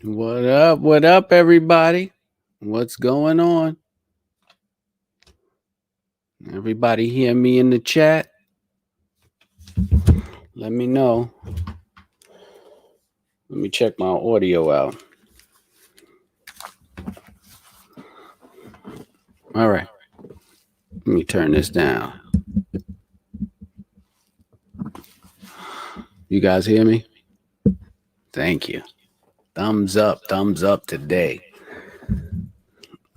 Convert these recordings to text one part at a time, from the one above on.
What up? What up, everybody? What's going on? Everybody hear me in the chat? Let me know. Let me check my audio out. All right. Let me turn this down. You guys hear me? Thank you. Thumbs up today.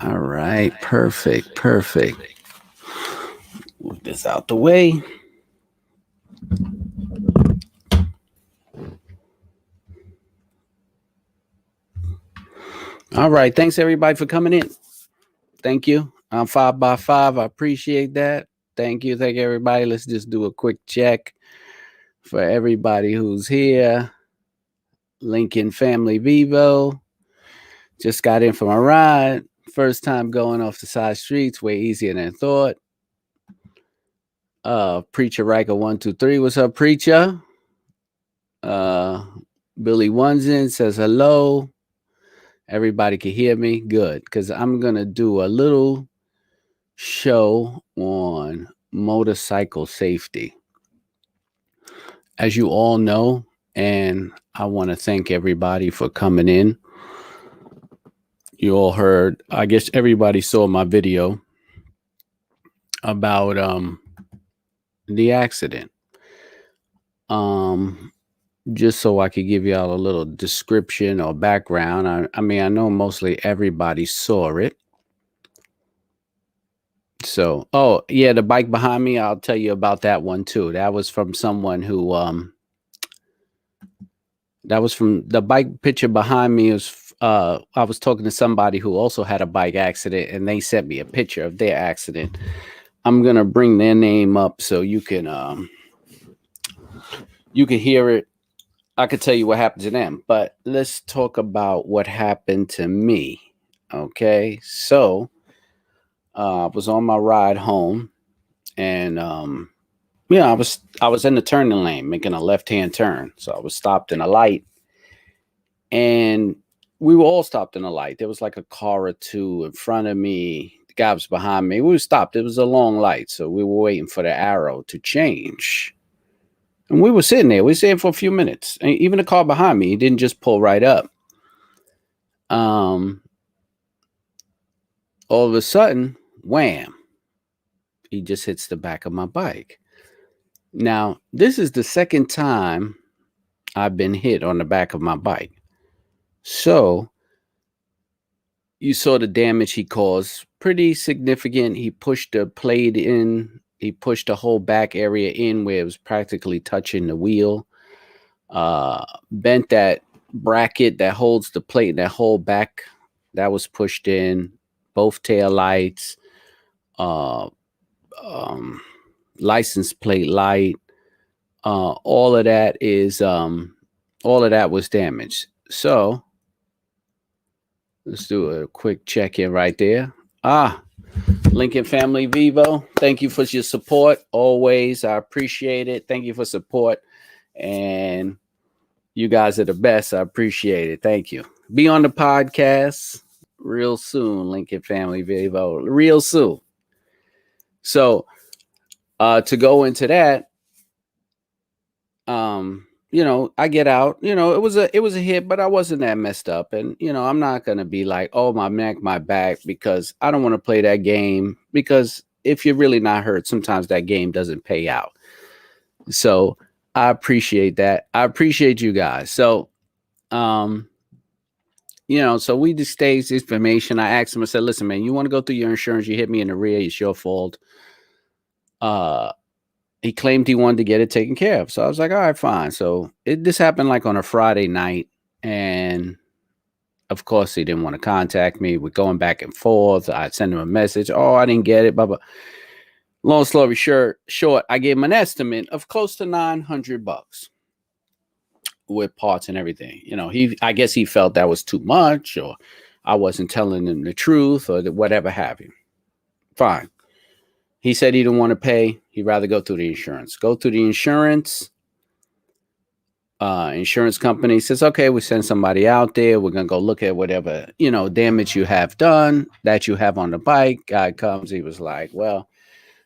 All right. Perfect. Move this out the way. All right. Thanks, everybody, for coming in. Thank you. I'm 5x5. I appreciate that. Thank you, everybody. Let's just do a quick check for everybody who's here. Lincoln Family Vivo. Just got in from a ride. First time going off the side streets. Way easier than I thought. Preacher Ryker 123. What's up, Preacher? Billy Onesin says hello. Everybody can hear me. Good. Because I'm going to do a little show on motorcycle safety. As you all know, and I want to thank everybody for coming in. You all heard, I guess everybody saw my video about the accident. Just so I could give y'all a little description or background. I mean, I know mostly everybody saw it. So, oh yeah, the bike behind me, I'll tell you about that one too. That was from someone who that was from the bike picture behind me was I was talking to somebody who also had a bike accident, and they sent me a picture of their accident. I'm gonna bring their name up so you can hear it. I could tell you what happened to them, but let's talk about what happened to me. Okay, so I was on my ride home, and I was in the turning lane making a left-hand turn. So I was stopped in a light, and we were all stopped in a light. There was like a car or two in front of me. The guy was behind me. We were stopped. It was a long light, so we were waiting for the arrow to change. And we were sitting there. We were sitting for a few minutes. And even the car behind me, he didn't just pull right up. All of a sudden, wham, he just hits the back of my bike. Now, this is the second time I've been hit on the back of my bike. So, you saw the damage he caused. Pretty significant. He pushed the plate in. He pushed the whole back area in where it was practically touching the wheel. Bent that bracket that holds the plate, that whole back, that was pushed in. Both tail lights, license plate light, all of that was damaged. So let's do a quick check-in right there. Lincoln Family Vivo, thank you for your support. Always, I appreciate it. Thank you for support. And you guys are the best. I appreciate it. Thank you. Be on the podcast real soon, Lincoln Family Vivo. Real soon. So, to go into that, I get out. It was a hit, but I wasn't that messed up. And I'm not gonna be like, oh, my neck, my back, because I don't want to play that game. Because if you're really not hurt, sometimes that game doesn't pay out. So I appreciate that. I appreciate you guys. So, so we just staged this information. I asked him. I said, listen, man, you want to go through your insurance? You hit me in the rear. It's your fault. He claimed he wanted to get it taken care of. So I was like, all right, fine. So this happened like on a Friday night. And of course, he didn't want to contact me. We're going back and forth. I'd send him a message. Oh, I didn't get it. Blah, blah. Long story short, I gave him an estimate of close to $900 with parts and everything. I guess he felt that was too much, or I wasn't telling him the truth, or whatever have you. Fine. He said he didn't want to pay. He'd rather go through the insurance. Go through the insurance. Insurance company says, okay, we send somebody out there. We're going to go look at whatever, damage you have done that you have on the bike. Guy comes, he was like, well,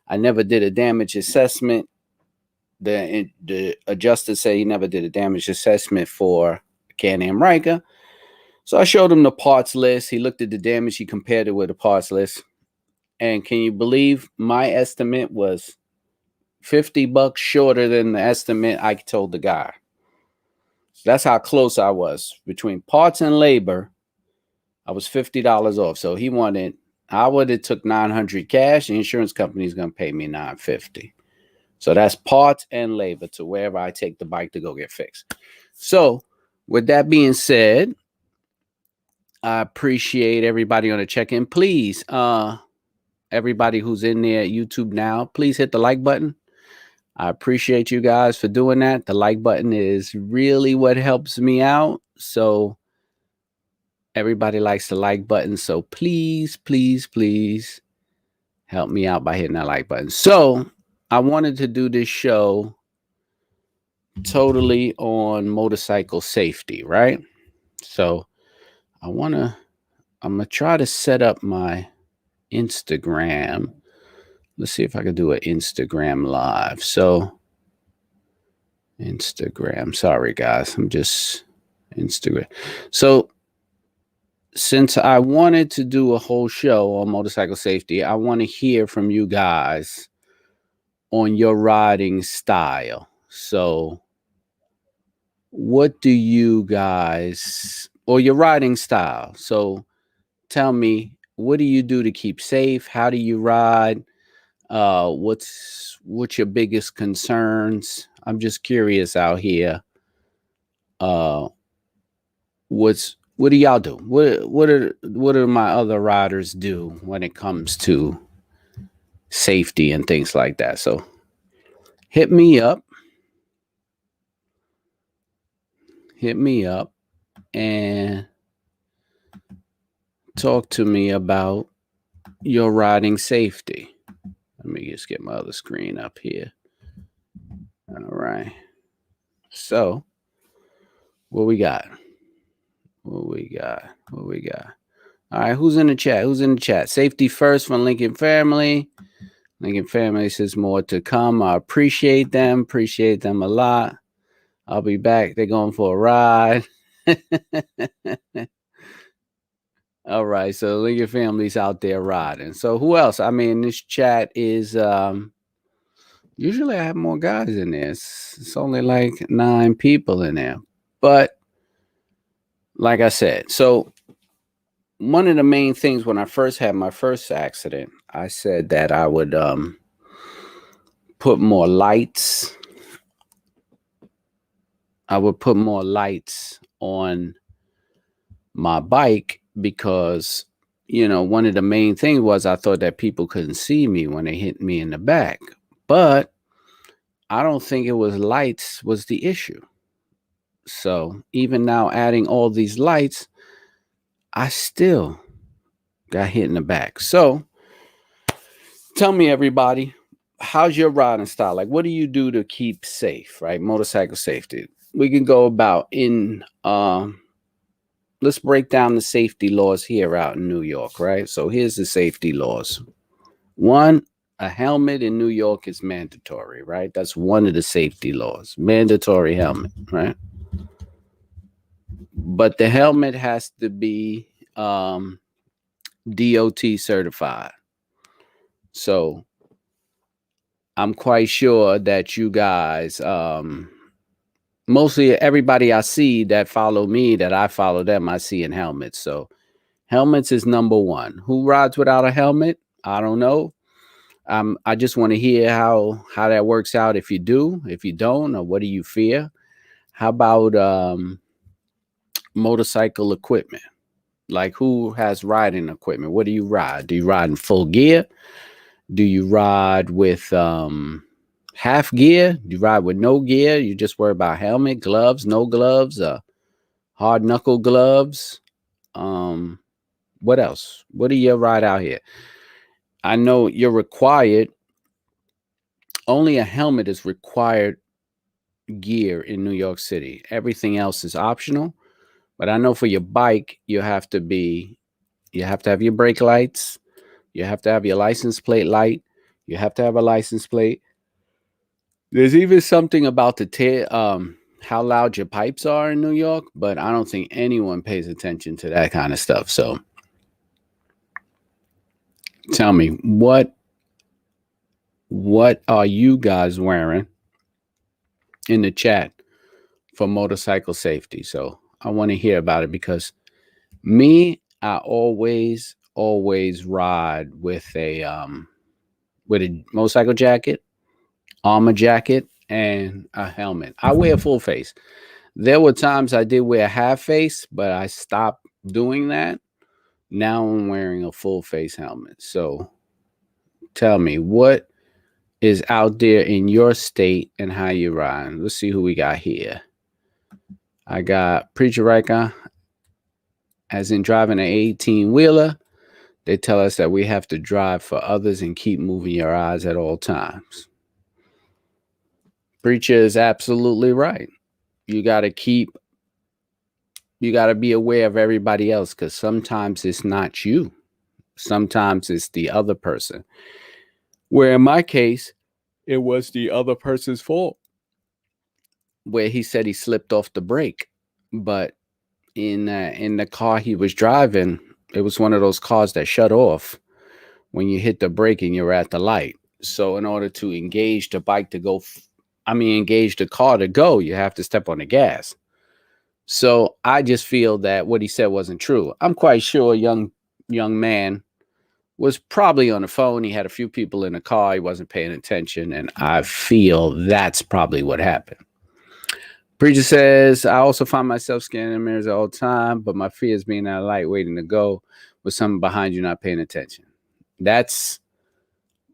I never did a damage assessment. The adjuster said he never did a damage assessment for Can Am Ryker. So I showed him the parts list. He looked at the damage. He compared it with the parts list. And can you believe my estimate was $50 shorter than the estimate I told the guy? So that's how close I was. Between parts and labor, I was $50 off. So I would have took $900 cash. The insurance company is going to pay me $950. So that's parts and labor to wherever I take the bike to go get fixed. So with that being said, I appreciate everybody on the check-in. Please, everybody who's in there at YouTube now, please hit the like button. I appreciate you guys for doing that. The like button is really what helps me out. So everybody likes the like button. So please, please, please help me out by hitting that like button. So I wanted to do this show totally on motorcycle safety, right? So I'm going to try to set up my Instagram. Let's see if I can do an Instagram live. So Instagram, sorry guys, I'm just Instagram. So since I wanted to do a whole show on motorcycle safety, I want to hear from you guys on your riding style. So what do you guys, or your riding style? So tell me, what do you do to keep safe? How do you ride? What's your biggest concerns? I'm just curious out here. What do y'all do? What do my other riders do when it comes to safety and things like that? So hit me up and talk to me about your riding safety. Let me just get my other screen up here. All right. So what we got? All right, who's in the chat? Safety first from Lincoln Family. Lincoln Family says more to come. I appreciate them a lot. I'll be back. They're going for a ride. All right, so Lincoln Family's out there riding. So who else? I mean, this chat is usually I have more guys in there. It's only like 9 people in there. But like I said, so one of the main things when I first had my first accident, I said that I would put more lights. I would put more lights on my bike because, one of the main things was I thought that people couldn't see me when they hit me in the back. But I don't think it was lights was the issue. So even now adding all these lights, I still got hit in the back. So tell me, everybody, how's your riding style? Like, what do you do to keep safe, right? Motorcycle safety. We can go about let's break down the safety laws here out in New York, right? So here's the safety laws. 1, a helmet in New York is mandatory, right? That's one of the safety laws. Mandatory helmet, right? But the helmet has to be DOT certified. So I'm quite sure that you guys, mostly everybody I see that follow me, that I follow them, I see in helmets. So helmets is number 1. Who rides without a helmet? I don't know. I just want to hear how that works out. If you do, if you don't, or what do you fear? How about motorcycle equipment? Like, who has riding equipment? What do you ride? Do you ride in full gear? Do you ride with half gear? Do you ride with no gear? You just worry about helmet, gloves, no gloves, hard knuckle gloves. What else? What do you ride out here? I know you're required. Only a helmet is required gear in New York City. Everything else is optional. But I know for your bike, you have to have your brake lights. You have to have your license plate light. You have to have a license plate. There's even something about how loud your pipes are in New York, but I don't think anyone pays attention to that kind of stuff. So tell me, what are you guys wearing in the chat for motorcycle safety? So I want to hear about it because I always ride with a motorcycle jacket, armor jacket, and a helmet. I wear a full face. There were times I did wear a half face, but I stopped doing that. Now I'm wearing a full face helmet. So tell me, what is out there in your state and how you ride? Let's see who we got here. I got Preacher Ryker, as in driving an 18-wheeler. They tell us that we have to drive for others and keep moving your eyes at all times. Preacher is absolutely right. You got to be aware of everybody else, because sometimes it's not you. Sometimes it's the other person. Where in my case, it was the other person's fault. Where he said he slipped off the brake. But in the car he was driving, it was one of those cars that shut off when you hit the brake and you're at the light. So in order to engage the car to go, you have to step on the gas. So I just feel that what he said wasn't true. I'm quite sure a young man was probably on the phone. He had a few people in the car. He wasn't paying attention. And I feel that's probably what happened. Preacher says, I also find myself scanning the mirrors all the time, but my fear is being at a light waiting to go with someone behind you not paying attention. That's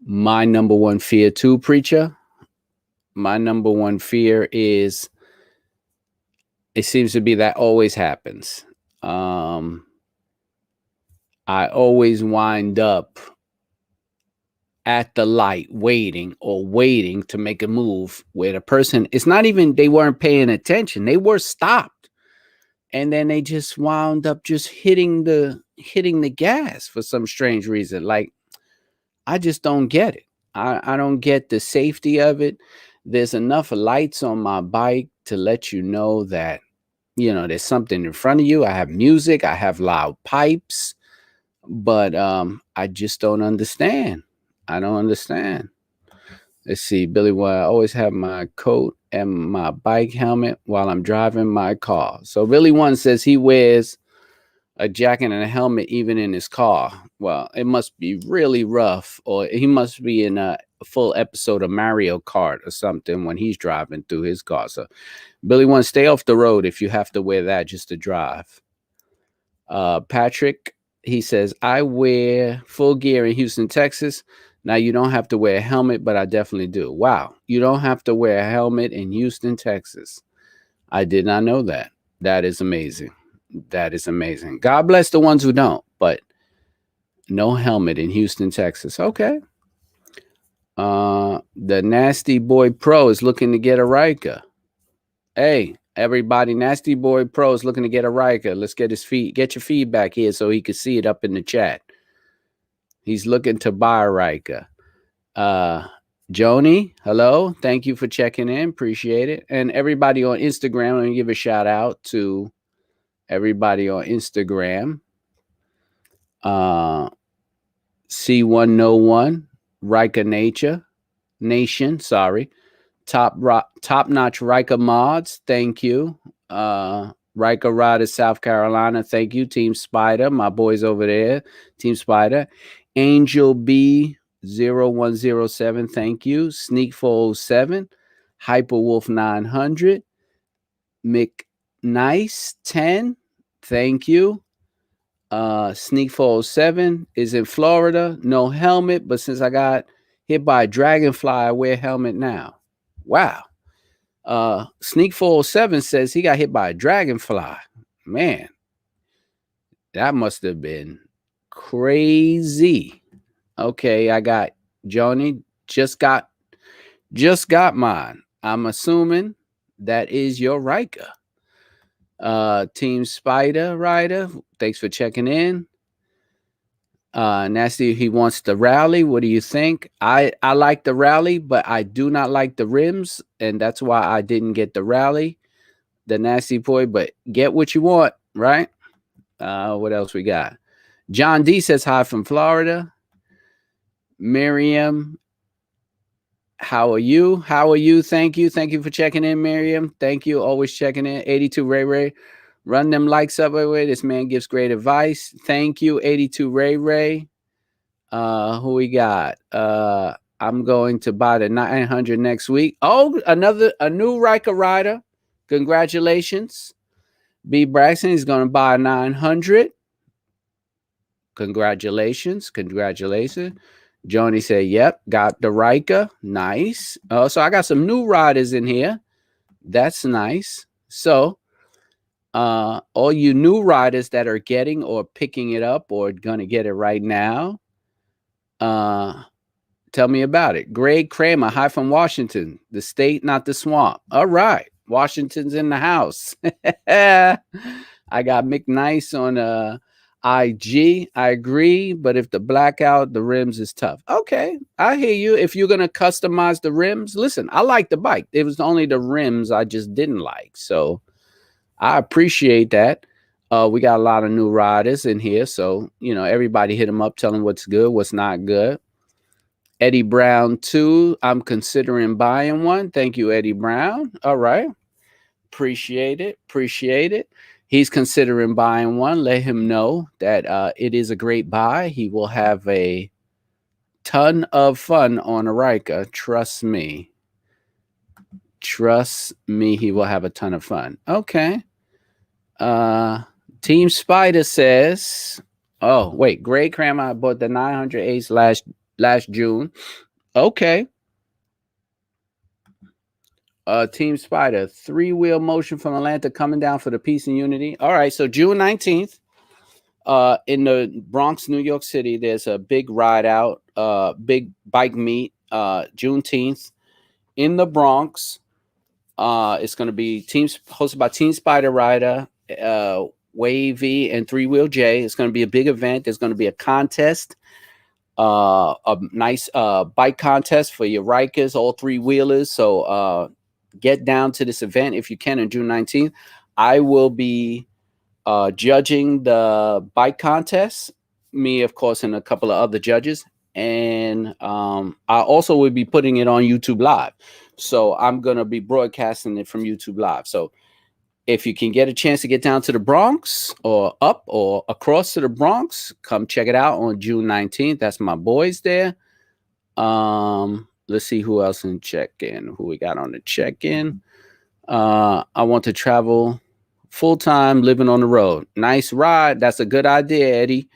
my number one fear too, Preacher. My number one fear is, it seems to be that always happens. I always wind up at the light waiting to make a move where the person, it's not even they weren't paying attention. They were stopped. And then they just wound up just hitting the gas for some strange reason. Like, I just don't get it. I don't get the safety of it. There's enough lights on my bike to let you know that, there's something in front of you. I have music. I have loud pipes. But I just don't understand. I don't understand. Let's see. Billy, I always have my coat and my bike helmet while I'm driving my car. So Billy One says he wears a jacket and a helmet even in his car. Well, it must be really rough, or he must be in a full episode of Mario Kart or something when he's driving through his car. So Billy One, stay off the road if you have to wear that just to drive. Patrick, he says, I wear full gear in Houston, Texas. Now, you don't have to wear a helmet, but I definitely do. Wow. You don't have to wear a helmet in Houston, Texas. I did not know that. That is amazing. That is amazing. God bless the ones who don't, but no helmet in Houston, Texas. Okay. The Nasty Boy Pro is looking to get a Ryker. Hey, everybody, Nasty Boy Pro is looking to get a Ryker. Let's get your feedback here so he can see it up in the chat. He's looking to buy a Ryker. Joni, hello. Thank you for checking in. Appreciate it. And everybody on Instagram, let me give a shout out to everybody on Instagram. C101, Ryker Nation, sorry. Top notch Ryker mods, thank you. Ryker Riders, South Carolina, thank you. Team Spider, my boys over there. Team Spider. Angel B 0107, thank you. Sneak 407, Hyperwolf 900, McNice 10, thank you. Sneak 407 is in Florida, no helmet, but since I got hit by a dragonfly, I wear a helmet now. Wow. Sneak 407 says he got hit by a dragonfly. Man, that must have been crazy. Okay, I got Joni. Just got mine. I'm assuming that is your Ryker. Team Spider Rider, thanks for checking in. Nasty, he wants the rally. What do you think? I like the rally, but I do not like the rims, and that's why I didn't get the rally. The Nasty boy, but get what you want, right? What else we got? John D says hi from Florida. Miriam, how are you? How are you? Thank you. Thank you for checking in, Miriam. Thank you. Always checking in. 82 Ray Ray. Run them likes up, way. This man gives great advice. Thank you, 82 Ray Ray. Who we got? I'm going to buy the 900 next week. Oh, a new Ryker rider. Congratulations. B Braxton is going to buy a 900. Congratulations. Joni said, yep, got the Ryker. Nice. So I got some new riders in here. That's nice. So all you new riders that are getting or picking it up or going to get it right now, tell me about it. Greg Kramer, hi from Washington, the state, not the swamp. All right. Washington's in the house. I got McNice on IG. I agree, but if the blackout, the rims is tough. Okay, I hear you. If you're going to customize the rims, listen, I like the bike. It was only the rims I just didn't like. So I appreciate that. We got a lot of new riders in here. So, everybody hit them up, tell them what's good, what's not good. Eddie Brown, too. I'm considering buying one. Thank you, Eddie Brown. All right. Appreciate it. He's considering buying one. Let him know that it is a great buy. He will have a ton of fun on a Ryker. Trust me. He will have a ton of fun. Okay. Team Spider says, oh, wait. Greg Kramer, I bought the 900 Ace last June. Okay. Team Spider, 3-wheel motion from Atlanta coming down for the peace and unity. All right, so June 19th, in the Bronx, New York City, there's a big ride out, big bike meet, Juneteenth in the Bronx. It's going to be hosted by Team Spider Rider, Wavy, and 3-Wheel J. It's going to be a big event. There's going to be a contest. A nice bike contest for your Rykers, all 3-wheelers. So get down to this event if you can on June 19th. I will be judging the bike contest. Me, of course, and a couple of other judges. And I also will be putting it on YouTube Live. So I'm going to be broadcasting it from YouTube Live. So if you can get a chance to get down to the Bronx or up or across to the Bronx, come check it out on June 19th. That's my boys there. Let's see who else in check-in. Who we got on the check-in? I want to travel full-time, living on the road. Nice ride. That's a good idea, Eddie.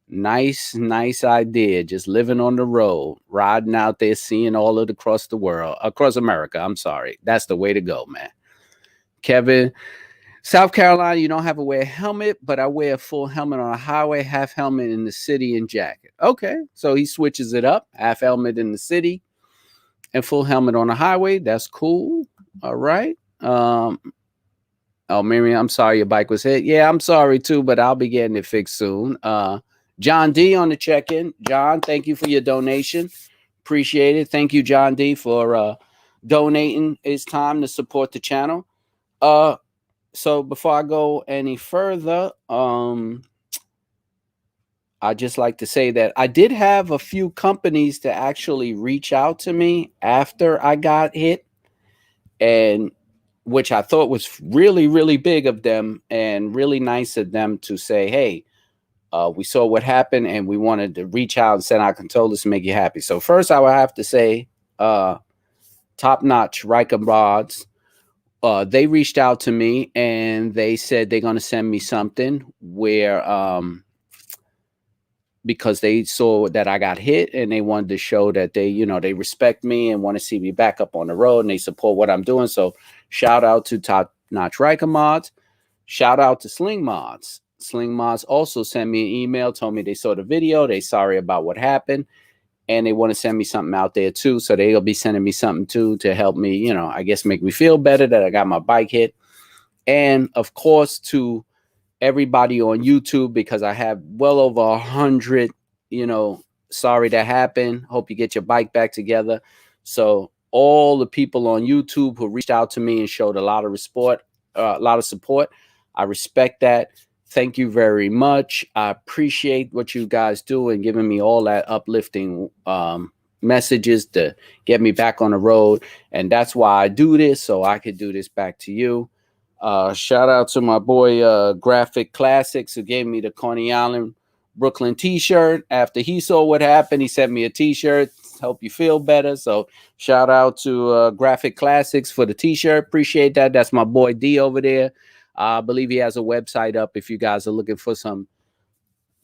Nice idea. Just living on the road, riding out there, seeing all of across America. I'm sorry. That's the way to go, man. Kevin, South Carolina, you don't have to wear a helmet, but I wear a full helmet on a highway, half helmet in the city, and jacket. Okay, so he switches it up, half helmet in the city and full helmet on the highway. That's cool. All right. Oh, Miriam, I'm sorry your bike was hit. Yeah, I'm sorry too, but I'll be getting it fixed soon. John D on the check-in. John, thank you for your donation. Appreciate it. Thank you, John D, for donating his time to support the channel. So before I go any further, I just like to say that I did have a few companies to actually reach out to me after I got hit, and which I thought was really, really big of them and really nice of them to say, hey, we saw what happened and we wanted to reach out and send our condolences to make you happy. So first I would have to say, top-notch Ryker mods. They reached out to me and they said they're going to send me something where, because they saw that I got hit and they wanted to show that they respect me and want to see me back up on the road and they support what I'm doing. So shout out to Top Notch Ryker mods. Shout out to Sling Mods. Sling Mods also sent me an email, told me they saw the video. They sorry about what happened. and they want to send me something out there too. So they'll be sending me something too to help me, you know, I guess make me feel better that I got my bike hit. And of course, to everybody on YouTube, because I have well over 100, you know, sorry that happened. Hope you get your bike back together. So all the people on YouTube who reached out to me and showed a lot of support, I respect that. Thank you very much. I appreciate what you guys do and giving me all that uplifting messages to get me back on the road. And that's why I do this, so I could do this back to you. Shout out to my boy Graphic Classics, who gave me the Coney Island Brooklyn t-shirt. After he saw what happened, he sent me a t-shirt, help you feel better. So shout out to Graphic Classics for the t-shirt. Appreciate that. That's my boy D over there. I believe he has a website up if you guys are looking for some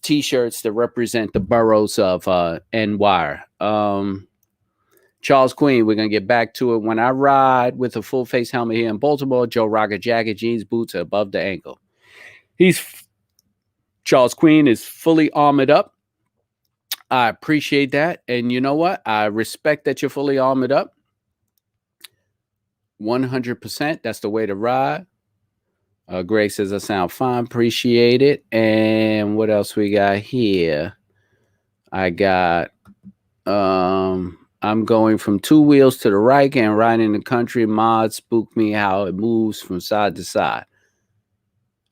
t-shirts to represent the boroughs of NY. Charles Queen, we're going to get back to it. When I ride with a full face helmet here in Baltimore, Joe Rocker jacket, jeans, boots are above the ankle. Charles Queen is fully armored up. I appreciate that. And you know what? I respect that you're fully armored up. 100%. That's the way to ride. Greg says I sound fine. Appreciate it. And what else we got here? I got, I'm going from two wheels to the right and riding the country. Mod spook me how it moves from side to side.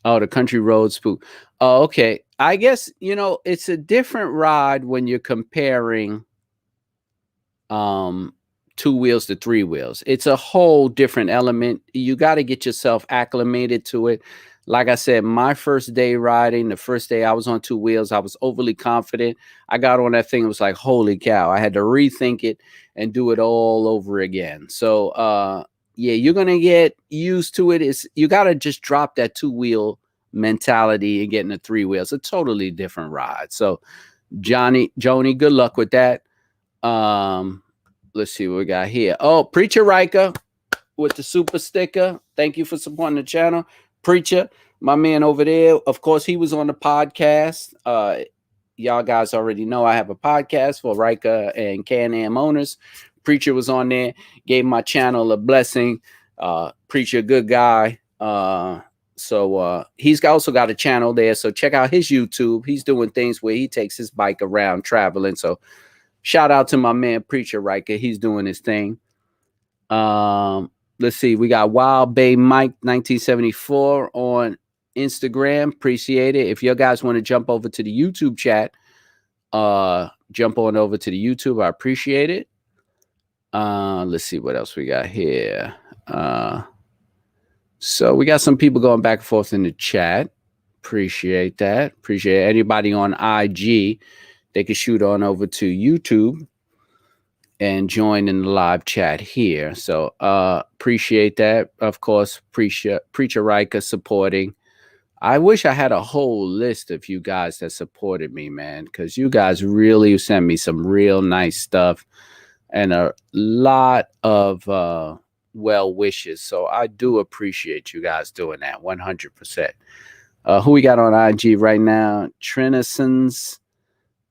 Oh, the country road spook. Oh, okay. I guess, you know, it's a different ride when you're comparing two wheels to three wheels. It's a whole different element. You got to get yourself acclimated to it. Like I said, my first day riding, the first day I was on two wheels, I was overly confident. I got on that thing. It was like, holy cow. I had to rethink it and do it all over again. So, yeah, you're going to get used to it. You got to just drop that two-wheel mentality and get in a three wheels. It's a totally different ride. So, Joni, good luck with that. Let's see what we got here. Oh, Preacher Ryker with the super sticker. Thank you for supporting the channel. Preacher, my man over there. Of course, he was on the podcast. Y'all guys already know I have a podcast for Ryker and Can Am owners. Preacher was on there, gave my channel a blessing. Preacher, good guy. So he's also got a channel there. So check out his YouTube. He's doing things where he takes his bike around traveling. So shout out to my man Preacher Ryker. He's doing his thing. Let's see. We got Wild Bay Mike 1974 on Instagram. Appreciate it. If you guys want to jump over to the YouTube chat, jump on over to the YouTube. I appreciate it. Let's see what else we got here. So we got some people going back and forth in the chat. Appreciate that. Appreciate anybody on IG. They can shoot on over to YouTube and join in the live chat here. So appreciate that. Of course, Preacher Ryker supporting. I wish I had a whole list of you guys that supported me, man, because you guys really sent me some real nice stuff and a lot of well wishes. So I do appreciate you guys doing that 100%. Who we got on IG right now? Trinisons.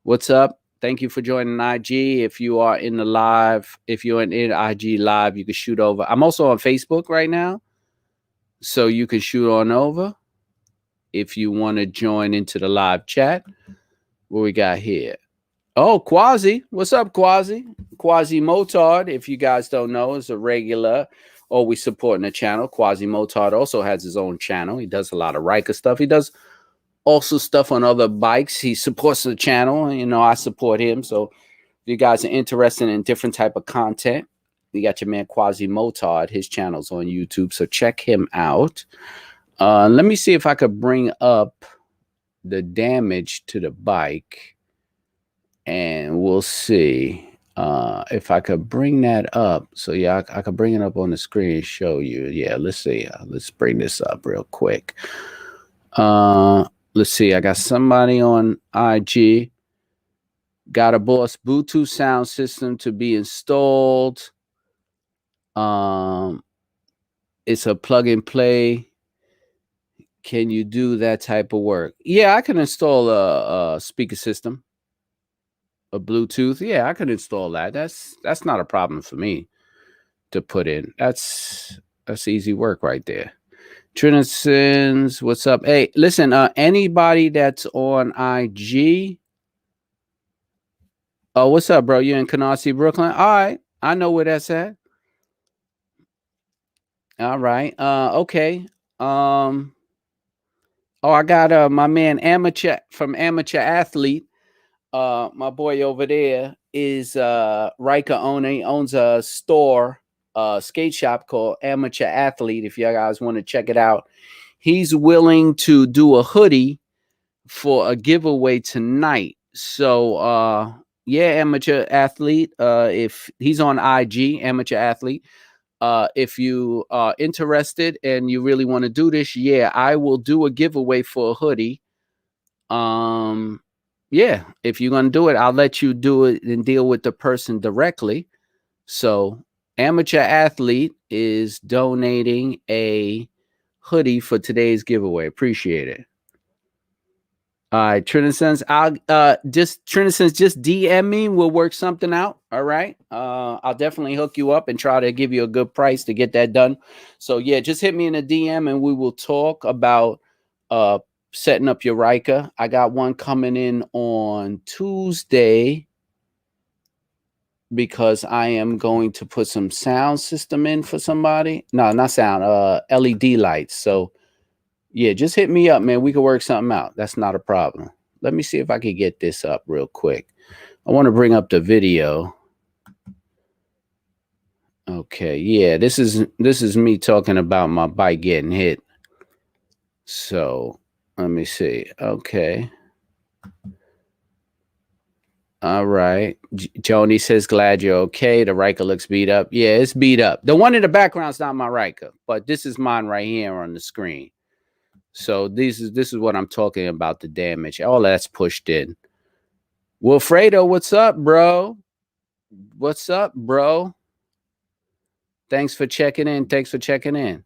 What's up? Thank you for joining IG. If you are in the live, if you're in IG live, you can shoot over. I'm also on Facebook right now, so you can shoot on over if you want to join into the live chat. What we got here? Oh, Quasi. What's up, Quasi? Quasi Motard, if you guys don't know, is a regular, always supporting the channel. Quasi Motard also has his own channel. He does a lot of Ryker stuff. He does also stuff on other bikes. He supports the channel. You know, I support him. So if you guys are interested in different type of content, you got your man Quasi Motard. His channel's on YouTube. So check him out. Let me see if I could bring up the damage to the bike. And we'll see if I could bring that up. So, yeah, I could bring it up on the screen and show you. Yeah, let's see. Let's bring this up real quick. Let's see. I got somebody on IG. Got a Boss Bluetooth sound system to be installed. It's a plug and play. Can you do that type of work? Yeah, I can install a speaker system. A Bluetooth. Yeah, I could install that. That's not a problem for me to put in. That's easy work right there. Trinisons, what's up? Hey, listen, anybody that's on IG. Oh, what's up, bro? You in Canarsie, Brooklyn? All right. I know where that's at. All right. Okay. Oh, I got my man Amateur from Amateur Athlete. My boy over there is Ryker owner. He owns a store, skate shop called Amateur Athlete. If you guys want to check it out, he's willing to do a hoodie for a giveaway tonight. So yeah, Amateur Athlete. If he's on IG, Amateur Athlete. If you are interested and you really want to do this, yeah, I will do a giveaway for a hoodie. Yeah, if you're gonna do it, I'll let you do it and deal with the person directly. So Amateur Athlete is donating a hoodie for today's giveaway. Appreciate it. All right, Trinisons, I'll just DM me. We'll work something out. All right. I'll definitely hook you up and try to give you a good price to get that done. So yeah, just hit me in a DM and we will talk about setting up your Ryker. I got one coming in on Tuesday because I am going to put some sound system in for somebody. No, not sound, LED lights. So yeah, just hit me up, man. We can work something out. That's not a problem. Let me see if I can get this up real quick. I want to bring up the video. Okay, yeah, this is me talking about my bike getting hit. So let me see. Okay. All right. Joni says, glad you're okay. The Ryker looks beat up. Yeah, it's beat up. The one in the background is not my Ryker, but this is mine right here on the screen. So this is what I'm talking about, the damage. All that's pushed in. Wilfredo, what's up, bro? What's up, bro? Thanks for checking in.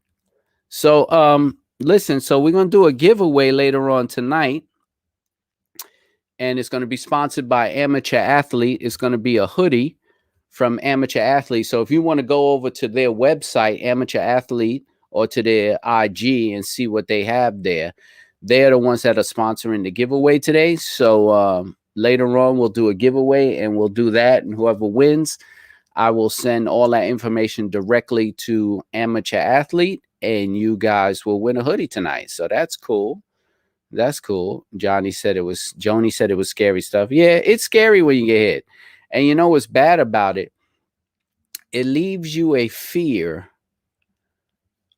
So listen, so we're gonna do a giveaway later on tonight. And it's going to be sponsored by Amateur Athlete. It's going to be a hoodie from Amateur Athlete. So if you want to go over to their website, Amateur Athlete, or to their IG and see what they have there, they're the ones that are sponsoring the giveaway today. So later on, we'll do a giveaway and we'll do that. And whoever wins, I will send all that information directly to Amateur Athlete and you guys will win a hoodie tonight. So that's cool. That's cool. Joni said it was scary stuff. Yeah, it's scary when you get hit. And you know what's bad about it? It leaves you a fear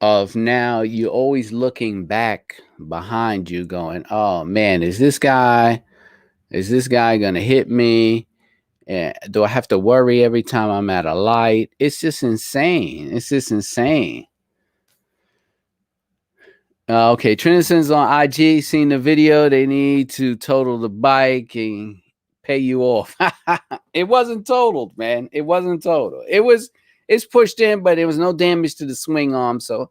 of now you're always looking back behind you going, oh man, is this guy going to hit me? And do I have to worry every time I'm at a light? It's just insane. Okay, Trinison's on IG, seen the video. They need to total the bike and pay you off. It wasn't totaled, man. It wasn't totaled. It's pushed in, but there was no damage to the swing arm. So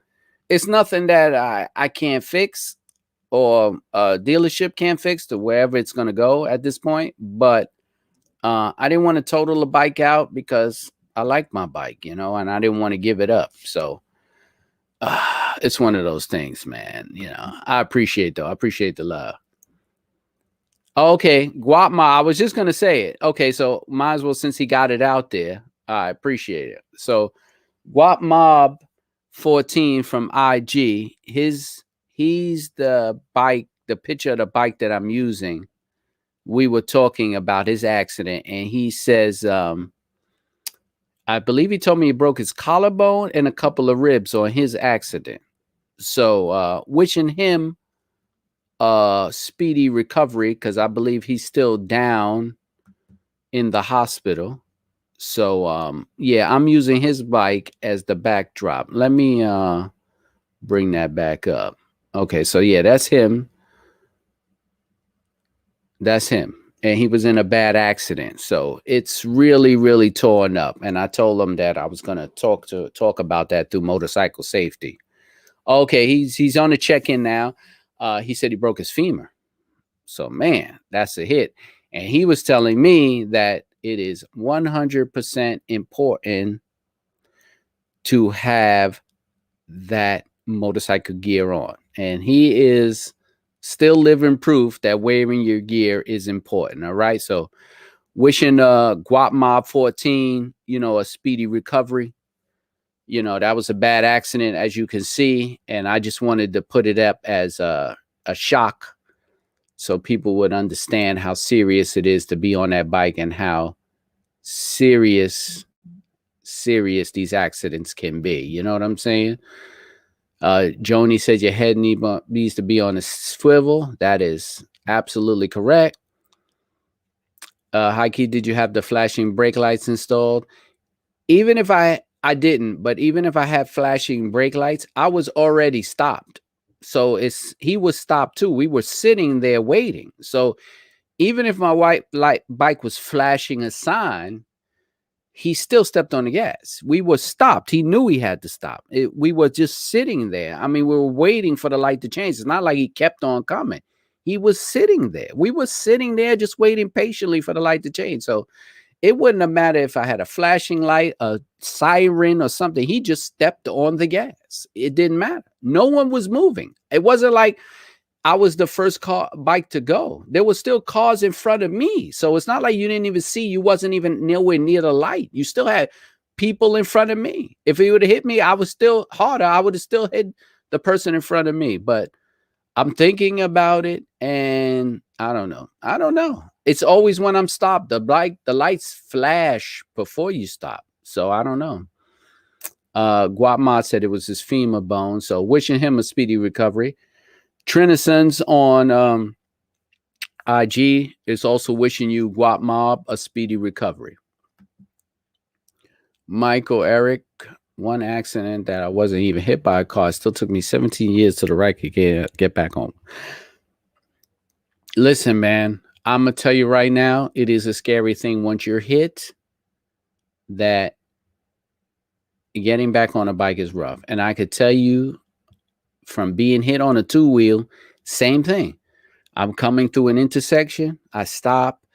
it's nothing that I can't fix or a dealership can't fix to wherever it's going to go at this point. But I didn't want to total the bike out because I like my bike, and I didn't want to give it up. So it's one of those things, man. I appreciate the love. Okay, Guapma, I was just gonna say it. Okay, so might as well, since he got it out there, I appreciate it. So Guapmob 14 from IG, he's the picture of the bike that I'm using. We were talking about his accident, and he says, I believe he told me he broke his collarbone and a couple of ribs on his accident. So wishing him speedy recovery, because I believe he's still down in the hospital. So yeah, I'm using his bike as the backdrop. Let me bring that back up. Okay, so yeah, that's him. And he was in a bad accident. So it's really, really torn up. And I told him that I was going to talk about that through motorcycle safety. Okay, he's on the check-in now. He said he broke his femur. So, man, that's a hit. And he was telling me that it is 100% important to have that motorcycle gear on. And he is still living proof that wearing your gear is important. All right. So wishing Guap Mob 14, a speedy recovery. That was a bad accident, as you can see. And I just wanted to put it up as a shock so people would understand how serious it is to be on that bike and how serious these accidents can be. You know what I'm saying? Joni says your head needs to be on a swivel. That is absolutely correct. Heike, did you have the flashing brake lights installed? Even if I didn't, but even if I had flashing brake lights, I was already stopped. So he was stopped too. We were sitting there waiting. So even if my white light bike was flashing a sign, he still stepped on the gas. We were stopped. He knew he had to stop. We were just sitting there. I mean, we were waiting for the light to change. It's not like he kept on coming. He was sitting there. We were sitting there just waiting patiently for the light to change. So it wouldn't have mattered if I had a flashing light, a siren or something. He just stepped on the gas. It didn't matter. No one was moving. It wasn't like I was the first bike to go. There were still cars in front of me. So it's not like you didn't even see. You wasn't even nowhere near the light. You still had people in front of me. If he would have hit me, I was still harder. I would have still hit the person in front of me. But I'm thinking about it, and I don't know. It's always when I'm stopped. The lights flash before you stop. So I don't know. Guapma said it was his femur bone. So wishing him a speedy recovery. Trinison's on IG is also wishing you, Guap Mob, a speedy recovery. Michael Eric, one accident that I wasn't even hit by a car. It still took me 17 years to the right to get back home. Listen, man, I'm going to tell you right now, it is a scary thing once you're hit that getting back on a bike is rough. And I could tell you from being hit on a two-wheel, same thing. I'm coming through an intersection. I stop.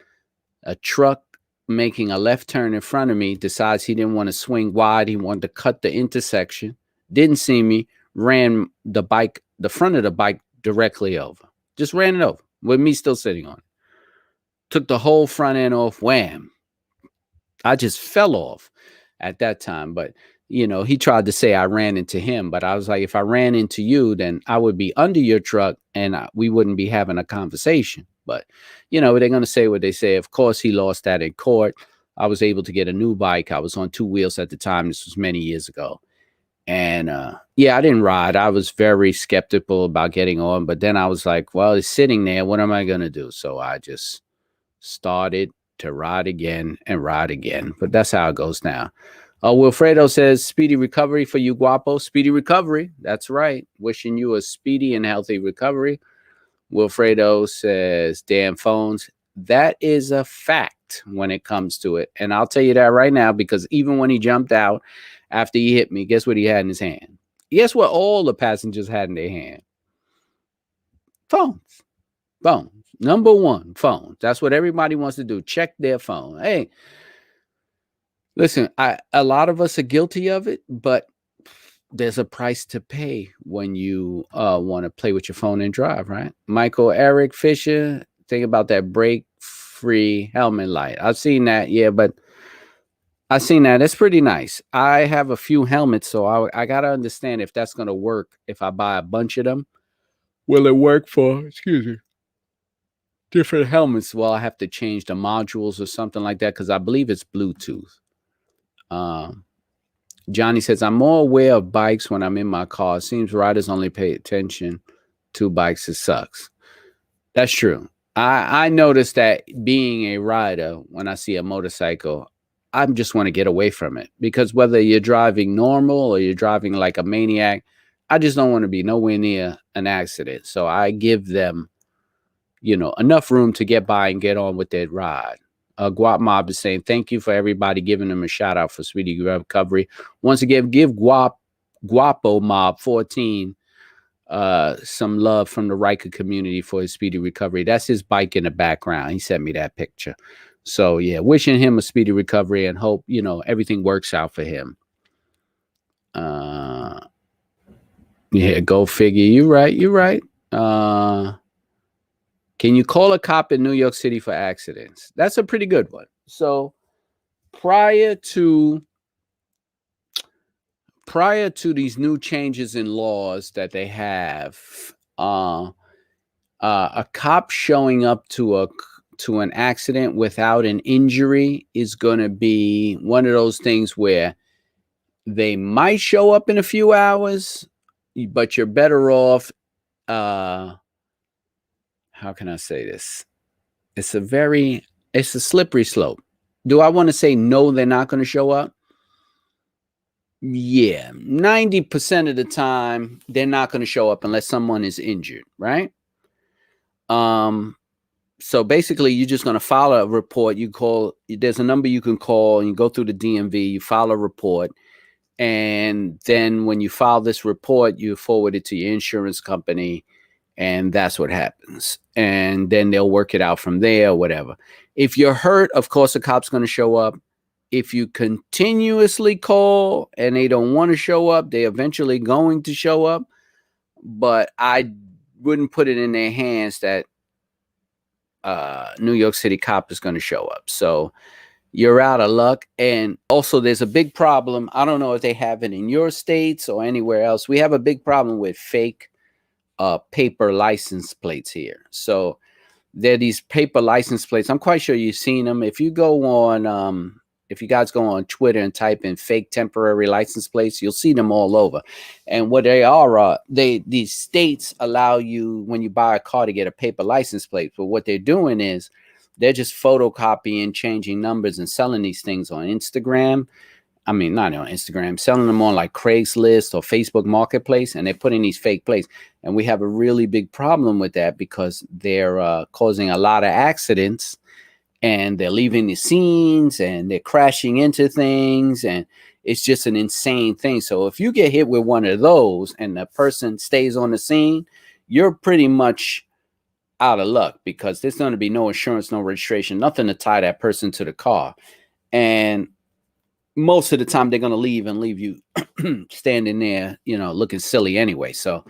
A truck making a left turn in front of me decides he didn't want to swing wide. He wanted to cut the intersection. Didn't see me. Ran the front of the bike directly over. Just ran it over with me still sitting on it. Took the whole front end off. Wham. I just fell off at that time. But he tried to say I ran into him, but I was like, if I ran into you, then I would be under your truck and we wouldn't be having a conversation. But, they're going to say what they say. Of course, he lost that in court. I was able to get a new bike. I was on two wheels at the time. This was many years ago. And, I didn't ride. I was very skeptical about getting on. But then I was like, well, it's sitting there. What am I going to do? So I just started to ride again and ride again. But that's how it goes now. Wilfredo says, speedy recovery for you, Guapo. Speedy recovery. That's right. Wishing you a speedy and healthy recovery. Wilfredo says, damn phones. That is a fact when it comes to it. And I'll tell you that right now, because even when he jumped out after he hit me, guess what he had in his hand? Guess what all the passengers had in their hand? Phones. Phones. Number one, phones. That's what everybody wants to do. Check their phone. Hey, listen, a lot of us are guilty of it, but there's a price to pay when you want to play with your phone and drive, right? Michael Eric Fisher, think about that brake-free helmet light. I've seen that, yeah, but I've seen that. It's pretty nice. I have a few helmets, so I got to understand if that's going to work if I buy a bunch of them. Will it work for, different helmets? Well, I have to change the modules or something like that because I believe it's Bluetooth. Johnny says, I'm more aware of bikes when I'm in my car. It seems riders only pay attention to bikes. It sucks. That's true. I noticed that being a rider, when I see a motorcycle, I just want to get away from it because whether you're driving normal or you're driving like a maniac, I just don't want to be nowhere near an accident. So I give them, enough room to get by and get on with their ride. Guap Mob is saying, thank you for everybody giving them a shout out for speedy recovery. Once again, give Guapo Mob 14 some love from the Ryker community for his speedy recovery. That's his bike in the background. He sent me that picture. So yeah, wishing him a speedy recovery and hope, everything works out for him. Yeah, go figure. You're right. You're right. Can you call a cop in New York City for accidents? That's a pretty good one. So prior to these new changes in laws that they have, a cop showing up to an accident without an injury is going to be one of those things where they might show up in a few hours, but you're better off. How can I say this? It's a slippery slope. Do I want to say no, they're not going to show up? Yeah, 90% of the time they're not going to show up unless someone is injured, right? So basically you're just going to file a report. There's a number you can call, and you go through the DMV, you file a report, and then when you file this report, you forward it to your insurance company, and that's what happens. And then they'll work it out from there or whatever. If you're hurt, of course the cop's going to show up. If you continuously call and they don't want to show up, they're eventually going to show up. But I wouldn't put it in their hands that New York City cop is going to show up. So you're out of luck. And also there's a big problem. I don't know if they have it in your states or anywhere else. We have a big problem with fake paper license plates here. So there are these paper license plates. I'm quite sure you've seen them. If you go on, if you guys go on Twitter and type in fake temporary license plates, you'll see them all over. And what they are, these states allow you, when you buy a car, to get a paper license plate. But what they're doing is they're just photocopying, changing numbers, and selling these things on Instagram. I mean, not on Instagram, selling them on like Craigslist or Facebook Marketplace, and they're putting these fake plates. And we have a really big problem with that because they're causing a lot of accidents, and they're leaving the scenes, and they're crashing into things, and it's just an insane thing. So if you get hit with one of those and the person stays on the scene, you're pretty much out of luck, because there's going to be no insurance, no registration, nothing to tie that person to the car. And most of the time they're going to leave you standing there, looking silly anyway. So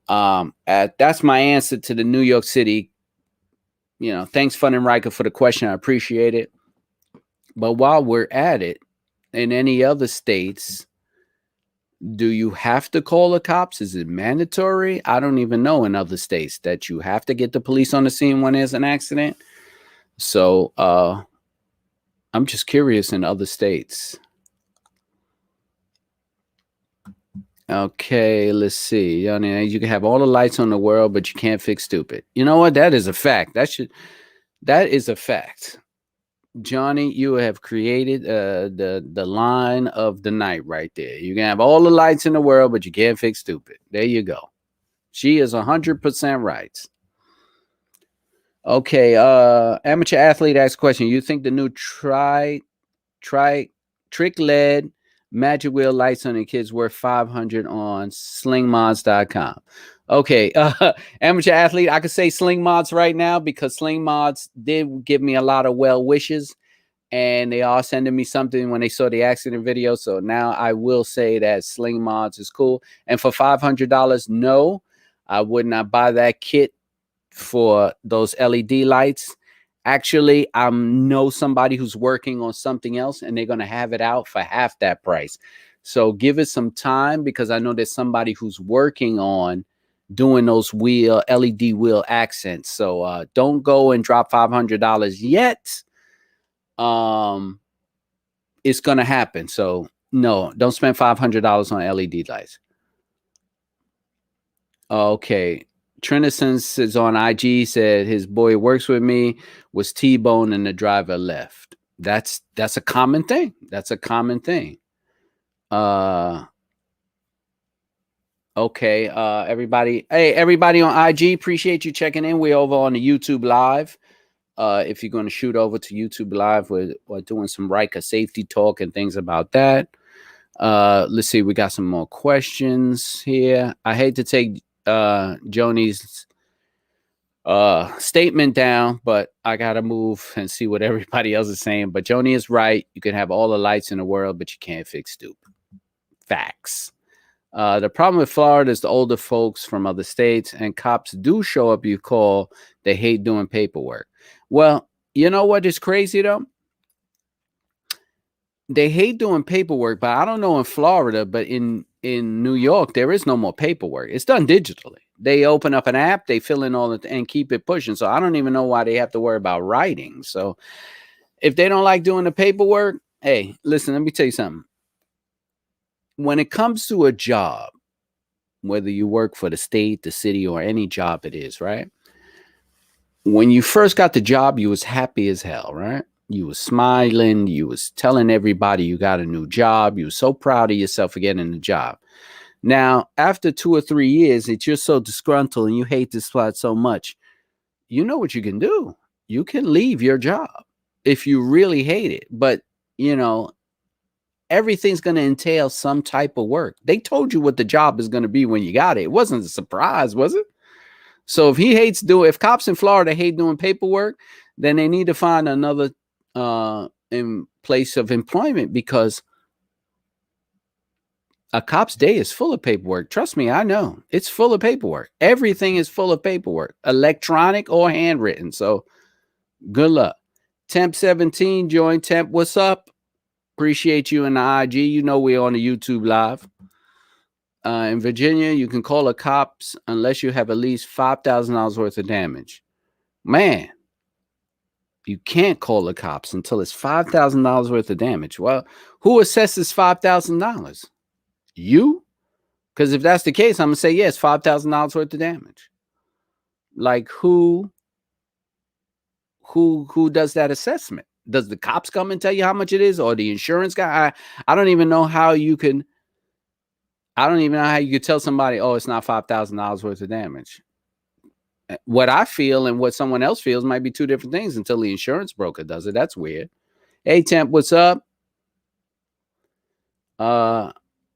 that's my answer to the New York City. Thanks, Can Am Ryker, for the question. I appreciate it. But while we're at it, in any other states, do you have to call the cops? Is it mandatory? I don't even know in other states that you have to get the police on the scene when there's an accident. So I'm just curious in other states. Okay, let's see. You can have all the lights on the world, but you can't fix stupid. You know what? That is a fact. That is a fact. Johnny, you have created the line of the night right there. You can have all the lights in the world, but you can't fix stupid. There you go. She is 100% right. Okay, amateur athlete asks question. You think the new trick LED magic wheel lights on the kids worth $500 on slingmods.com? Okay, amateur athlete, I could say Sling Mods right now because Sling Mods did give me a lot of well wishes, and they are sending me something when they saw the accident video. So now I will say that Sling Mods is cool. And for $500, no, I would not buy that kit for those LED lights. Actually, I know somebody who's working on something else, and they're going to have it out for half that price. So give it some time, because I know there's somebody who's working on doing those LED wheel accents. So don't go and drop $500 yet. It's going to happen. So no, don't spend $500 on LED lights. Okay. Trinison is on IG, said his boy works with me, was T-boned and the driver left. That's a common thing. That's a common thing. Okay, everybody. Hey, everybody on IG, appreciate you checking in. We're over on the YouTube Live. If you're going to shoot over to YouTube Live, we're doing some Ryker safety talk and things about that. Let's see, we got some more questions here. I hate to take Joni's statement down, but I gotta move and see what everybody else is saying. But Joni is right. You can have all the lights in the world, but you can't fix stupid. Facts. The problem with Florida is the older folks from other states, and cops do show up. You call, they hate doing paperwork. Well, you know what is crazy though? They hate doing paperwork, but I don't know in Florida, but in New York, there is no more paperwork. It's done digitally. They open up an app, they fill in all it and keep it pushing. So I don't even know why they have to worry about writing. So if they don't like doing the paperwork, hey, listen, let me tell you something. When it comes to a job, whether you work for the state, the city, or any job it is, right? When you first got the job, you was happy as hell, right? You was smiling, you was telling everybody you got a new job, you was so proud of yourself for getting the job. Now, after 2 or 3 years, that you're so disgruntled and you hate this spot so much, you know what you can do. You can leave your job if you really hate it. But, you know, everything's going to entail some type of work. They told you what the job is going to be when you got it. It wasn't a surprise, was it? So if cops in Florida hate doing paperwork, then they need to find another in place of employment, because a cop's day is full of paperwork. Trust me, I know. It's full of paperwork. Everything is full of paperwork, electronic or handwritten. So good luck. Temp 17 joined. Temp, what's up? Appreciate you in the IG. You know we're on the YouTube live. In Virginia, you can call the cops unless you have at least $5,000 worth of damage. Man, you can't call the cops until it's $5,000 worth of damage. Well, who assesses $5,000? You? Because if that's the case, I'm gonna say yes, $5,000 worth of damage. Like who does that assessment? Does the cops come and tell you how much it is, or the insurance guy? I don't even know how you can. I don't even know how you could tell somebody, oh, it's not $5,000 worth of damage. What I feel and what someone else feels might be two different things until the insurance broker does it. That's weird. Hey, Temp, what's up?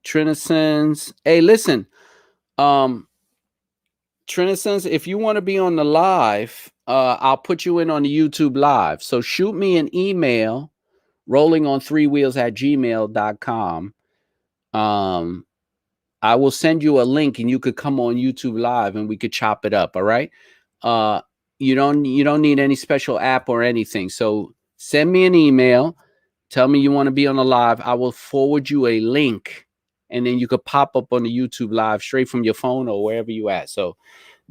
Trinisons. Hey, listen. Trinisons, if you want to be on the live, I'll put you in on the YouTube live. So shoot me an email, rollingon3wheels@gmail.com. I will send you a link and you could come on YouTube live and we could chop it up. All right. You don't need any special app or anything. So send me an email. Tell me you want to be on the live. I will forward you a link, and then you could pop up on the YouTube live straight from your phone or wherever you at. So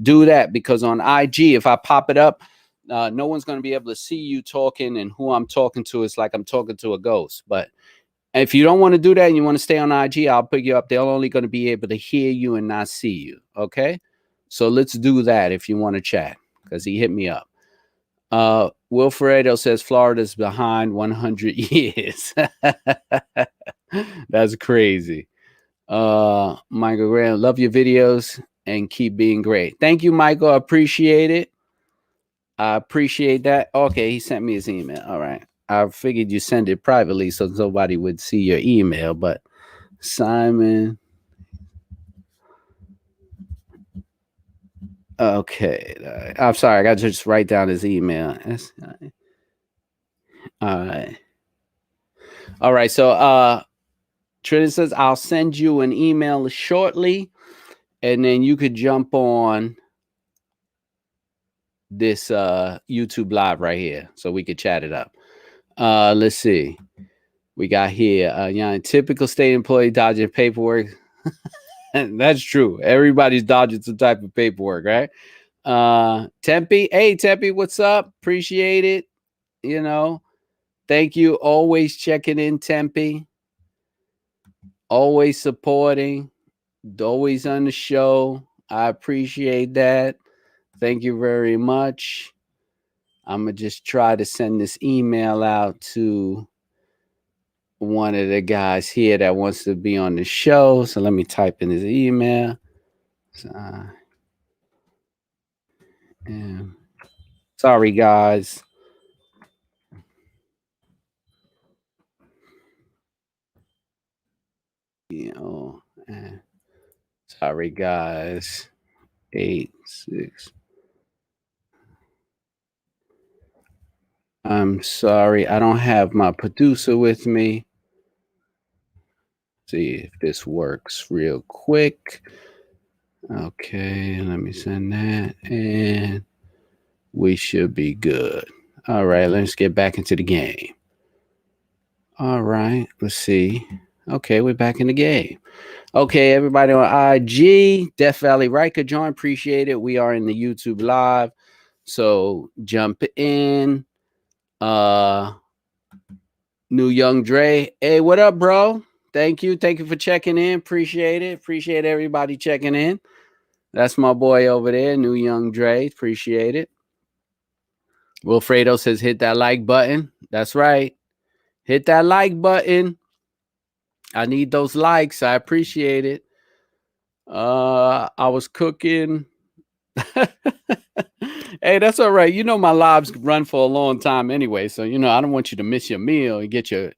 do that, because on IG, if I pop it up, no one's going to be able to see you talking, and who I'm talking to is like I'm talking to a ghost. But if you don't want to do that and you want to stay on IG, I'll pick you up. They're only going to be able to hear you and not see you. Okay. So let's do that if you want to chat, because he hit me up. Wilfredo says Florida's behind 100 years. That's crazy. Michael Graham, love your videos and keep being great. Thank you, Michael. I appreciate it. I appreciate that. Okay, he sent me his email. All right. I figured you send it privately so nobody would see your email, but Simon. Okay. I'm sorry. I got to just write down his email. All right. All right. So, Trinity says, I'll send you an email shortly, and then you could jump on this YouTube live right here so we could chat it up. Let's see. We got here, typical state employee dodging paperwork. That's true. Everybody's dodging some type of paperwork, right? Tempe, hey Tempe, what's up? Appreciate it. Thank you. Always checking in, Tempe. Always supporting. Always on the show. I appreciate that. Thank you very much. I'm going to just try to send this email out to one of the guys here that wants to be on the show. So let me type in his email. Yeah. Sorry, guys. Sorry, guys. 86. I'm sorry, I don't have my producer with me. See if this works real quick. Okay, let me send that, and we should be good. All right, let's get back into the game. All right, let's see. Okay, we're back in the game. Okay, everybody on IG, Death Valley Riker join. Appreciate it. We are in the YouTube live. So jump in. Uh New Young Dre. Hey, what up, bro? Thank you. Thank you for checking in. Appreciate it. Appreciate everybody checking in. That's my boy over there, New Young Dre. Appreciate it. Wilfredo says hit that like button. That's right. Hit that like button. I need those likes. I appreciate it. I was cooking. Hey, that's all right. You know my lives run for a long time anyway, so I don't want you to miss your meal and get your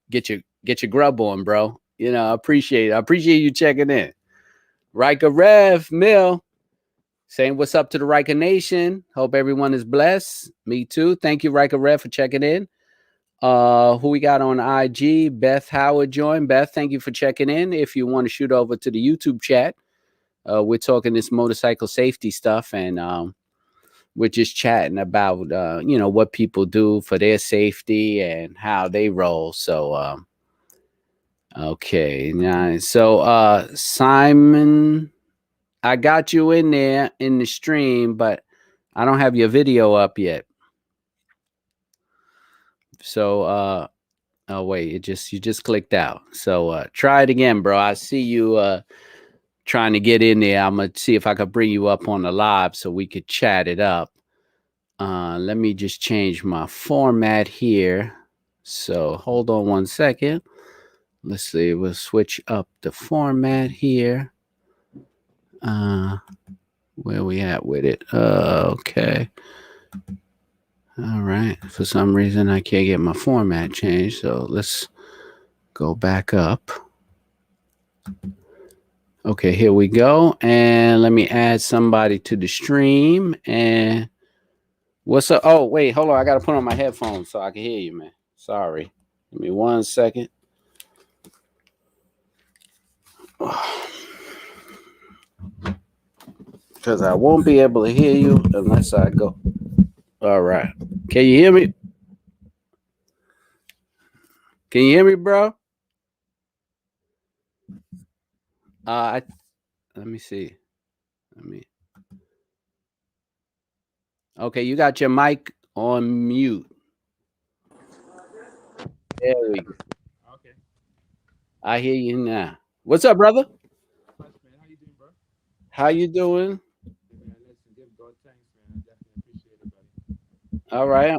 grub on, bro. I appreciate it. I appreciate you checking in. Riker Rev Mill saying what's up to the Riker Nation. Hope everyone is blessed. Me too. Thank you, Riker Rev, for checking in. Who we got on IG? Beth Howard joined. Beth, thank you for checking in. If you want to shoot over to the YouTube chat, we're talking this motorcycle safety stuff, and we're just chatting about what people do for their safety and how they roll. So okay, nice. So Simon, I got you in there in the stream, but I don't have your video up yet. So oh wait, you just clicked out. So try it again, bro. I see you trying to get in there. I'm gonna see if I could bring you up on the live so we could chat it up. Let me just change my format here. So hold on one second. Let's see. We'll switch up the format here. Where we at with it? Okay. All right. For some reason, I can't get my format changed. So let's go back up. Okay, here we go. And let me add somebody to the stream. And what's up? Oh, wait, hold on. I got to put on my headphones so I can hear you, man. Sorry. Give me 1 second. Because I won't be able to hear you unless I go. All right. Can you hear me? Can you hear me, bro? Let me see. Let me. Okay, you got your mic on mute. There we go. Okay. I hear you now. What's up, brother? Much, man. How you doing, bro? How you doing? Hey, man, listen, give God thanks, man. I definitely appreciate it, buddy. All right.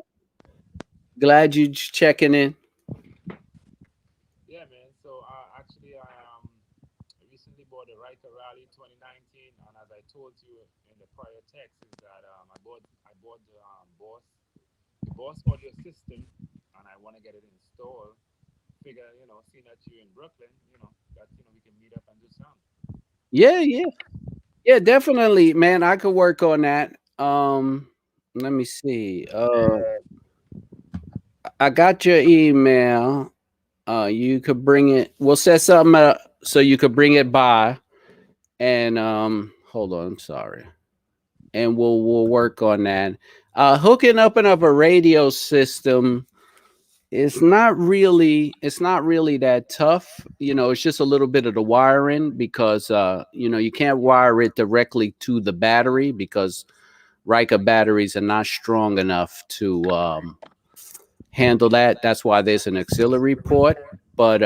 Glad you checking in. Yeah, man. So, actually, I recently bought the Ryker Rally 2019, and as I told you in the prior text, is that I bought the Boss audio system, and I want to get it installed. Figure, seeing that you're in Brooklyn, that we can meet up and do some. Yeah, yeah. Yeah, definitely, man. I could work on that. Let me see. I got your email. You could bring it. We'll set something up so you could bring it by. And hold on, I'm sorry. And we'll work on that. Hooking up a radio system it's not really that tough. It's just a little bit of the wiring because you can't wire it directly to the battery because Riker batteries are not strong enough to handle that. That's why there's an auxiliary port. But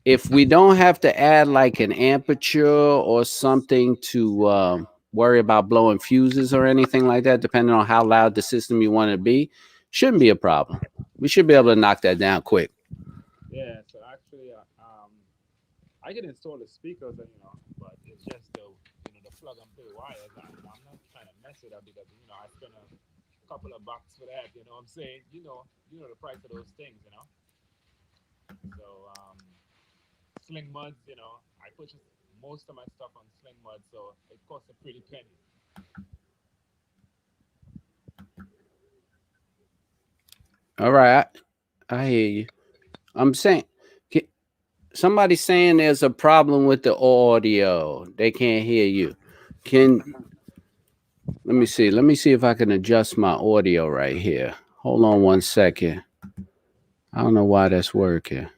if we don't have to add like an aperture or something to worry about blowing fuses or anything like that, depending on how loud the system you want it to be, shouldn't be a problem. We should be able to knock that down quick. Yeah. So actually, I can install the speakers, but it's just the plug and play wires. I'm not trying to mess it up because I spent a couple of bucks for that. You know what I'm saying? The price of those things. So sling muds, I purchased most of my stuff on Sling Mud, so it costs a pretty penny. All right, I hear you. I'm saying, somebody's saying there's a problem with the audio. They can't hear you. Can Let me see. Let me see if I can adjust my audio right here. Hold on one second. I don't know why that's working.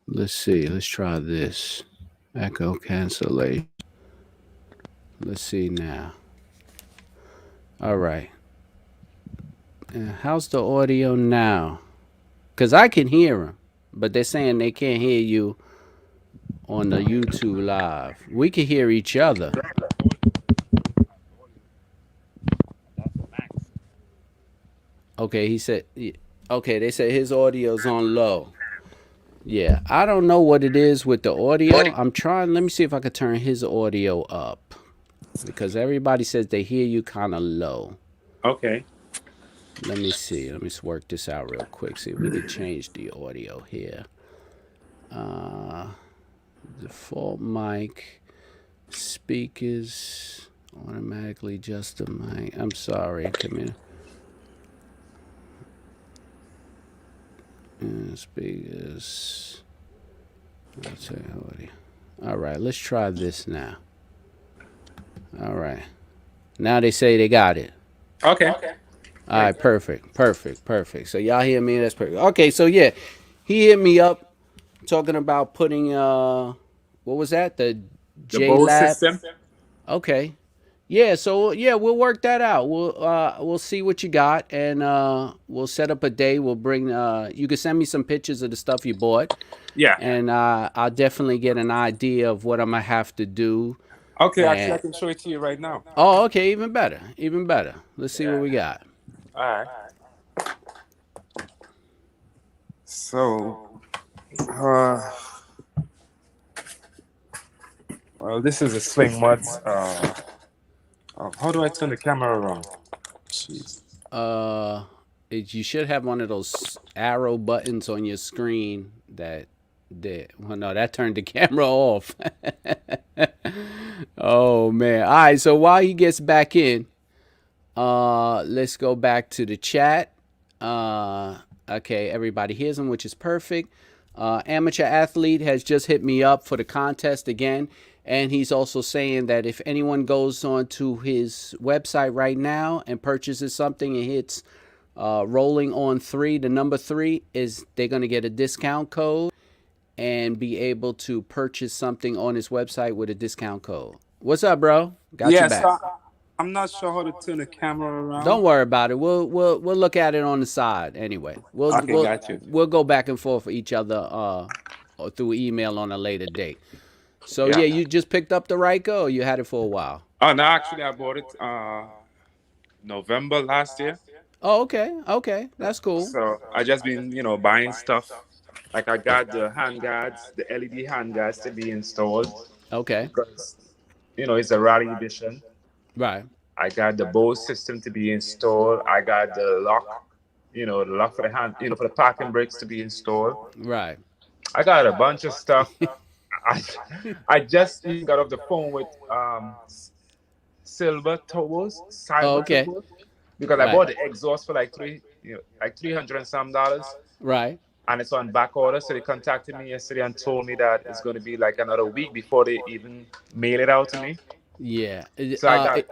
Let's see. Let's try this. Echo cancellation. Let's see now. All right. How's the audio now? Because I can hear them, but they're saying they can't hear you on the YouTube live. We can hear each other. I told you. I told you. That's the max. Okay, he said. Okay, they said his audio's on low. Yeah, I don't know what it is with the audio. I'm trying. Let me see if I can turn his audio up because everybody says they hear you kind of low. Okay. Let me see. Let me work this out real quick. See if we can change the audio here. Uh, Default mic, speakers, automatically adjust the mic. I'm sorry. Come here. Speakers. Let's say audio. All right, let's try this now. All right. Now they say they got it. Okay. All Great. right, perfect, perfect, perfect. So y'all hear me? That's perfect. Okay, so yeah, he hit me up talking about putting what was that? The The J Bose Lab. system. Okay. Yeah, so yeah, we'll work that out. We'll see what you got and we'll set up a day. We'll bring you can send me some pictures of the stuff you bought Yeah. and I'll definitely get an idea of what I'm gonna have to do. Okay. Actually, I And can show it to you right now. oh, okay, even better. Even better. Let's see what Yeah. we got. All right. So, uh, well, this is a Sling Muds. How do I turn the camera around? Jeez. Uh, you should have one of those arrow buttons on your screen that did. Well, no, that turned the camera off. Oh man! All right, so while he gets back in, let's go back to the chat. Okay, everybody hears him, which is perfect. Amateur athlete has just hit me up for the contest again, and he's also saying that if anyone goes onto his website right now and purchases something and hits rolling on three, the number three is they're gonna get a discount code and be able to purchase something on his website with a discount code. What's up, bro? Got your Yeah. back. So I'm not sure how to turn the camera around. Don't worry about it. We'll look at it on the side anyway. We'll Okay. we'll Got you. we'll go back and forth for each other or through email on a later date. So Yeah. yeah, you just picked up the Ryker or you had it for a while? Oh no, actually, I bought it November last year. Oh, okay, okay, that's cool. So I just been buying stuff. Like I got the hand guards, the LED hand guards to be installed Okay, because it's a rally edition. right. I got the Bose system to be installed. I got the lock, the lock for the hand, for the parking brakes to be installed. Right. I got a bunch of stuff. I I just even got off the phone with Silver Turbos, Oh, Cyber okay. Turbos, because I Right. bought the exhaust for like like $300 and some dollars, Right. and it's on back order. So they contacted me yesterday and told me that it's going to be like another week before they even mail it out to me. Yeah. So I got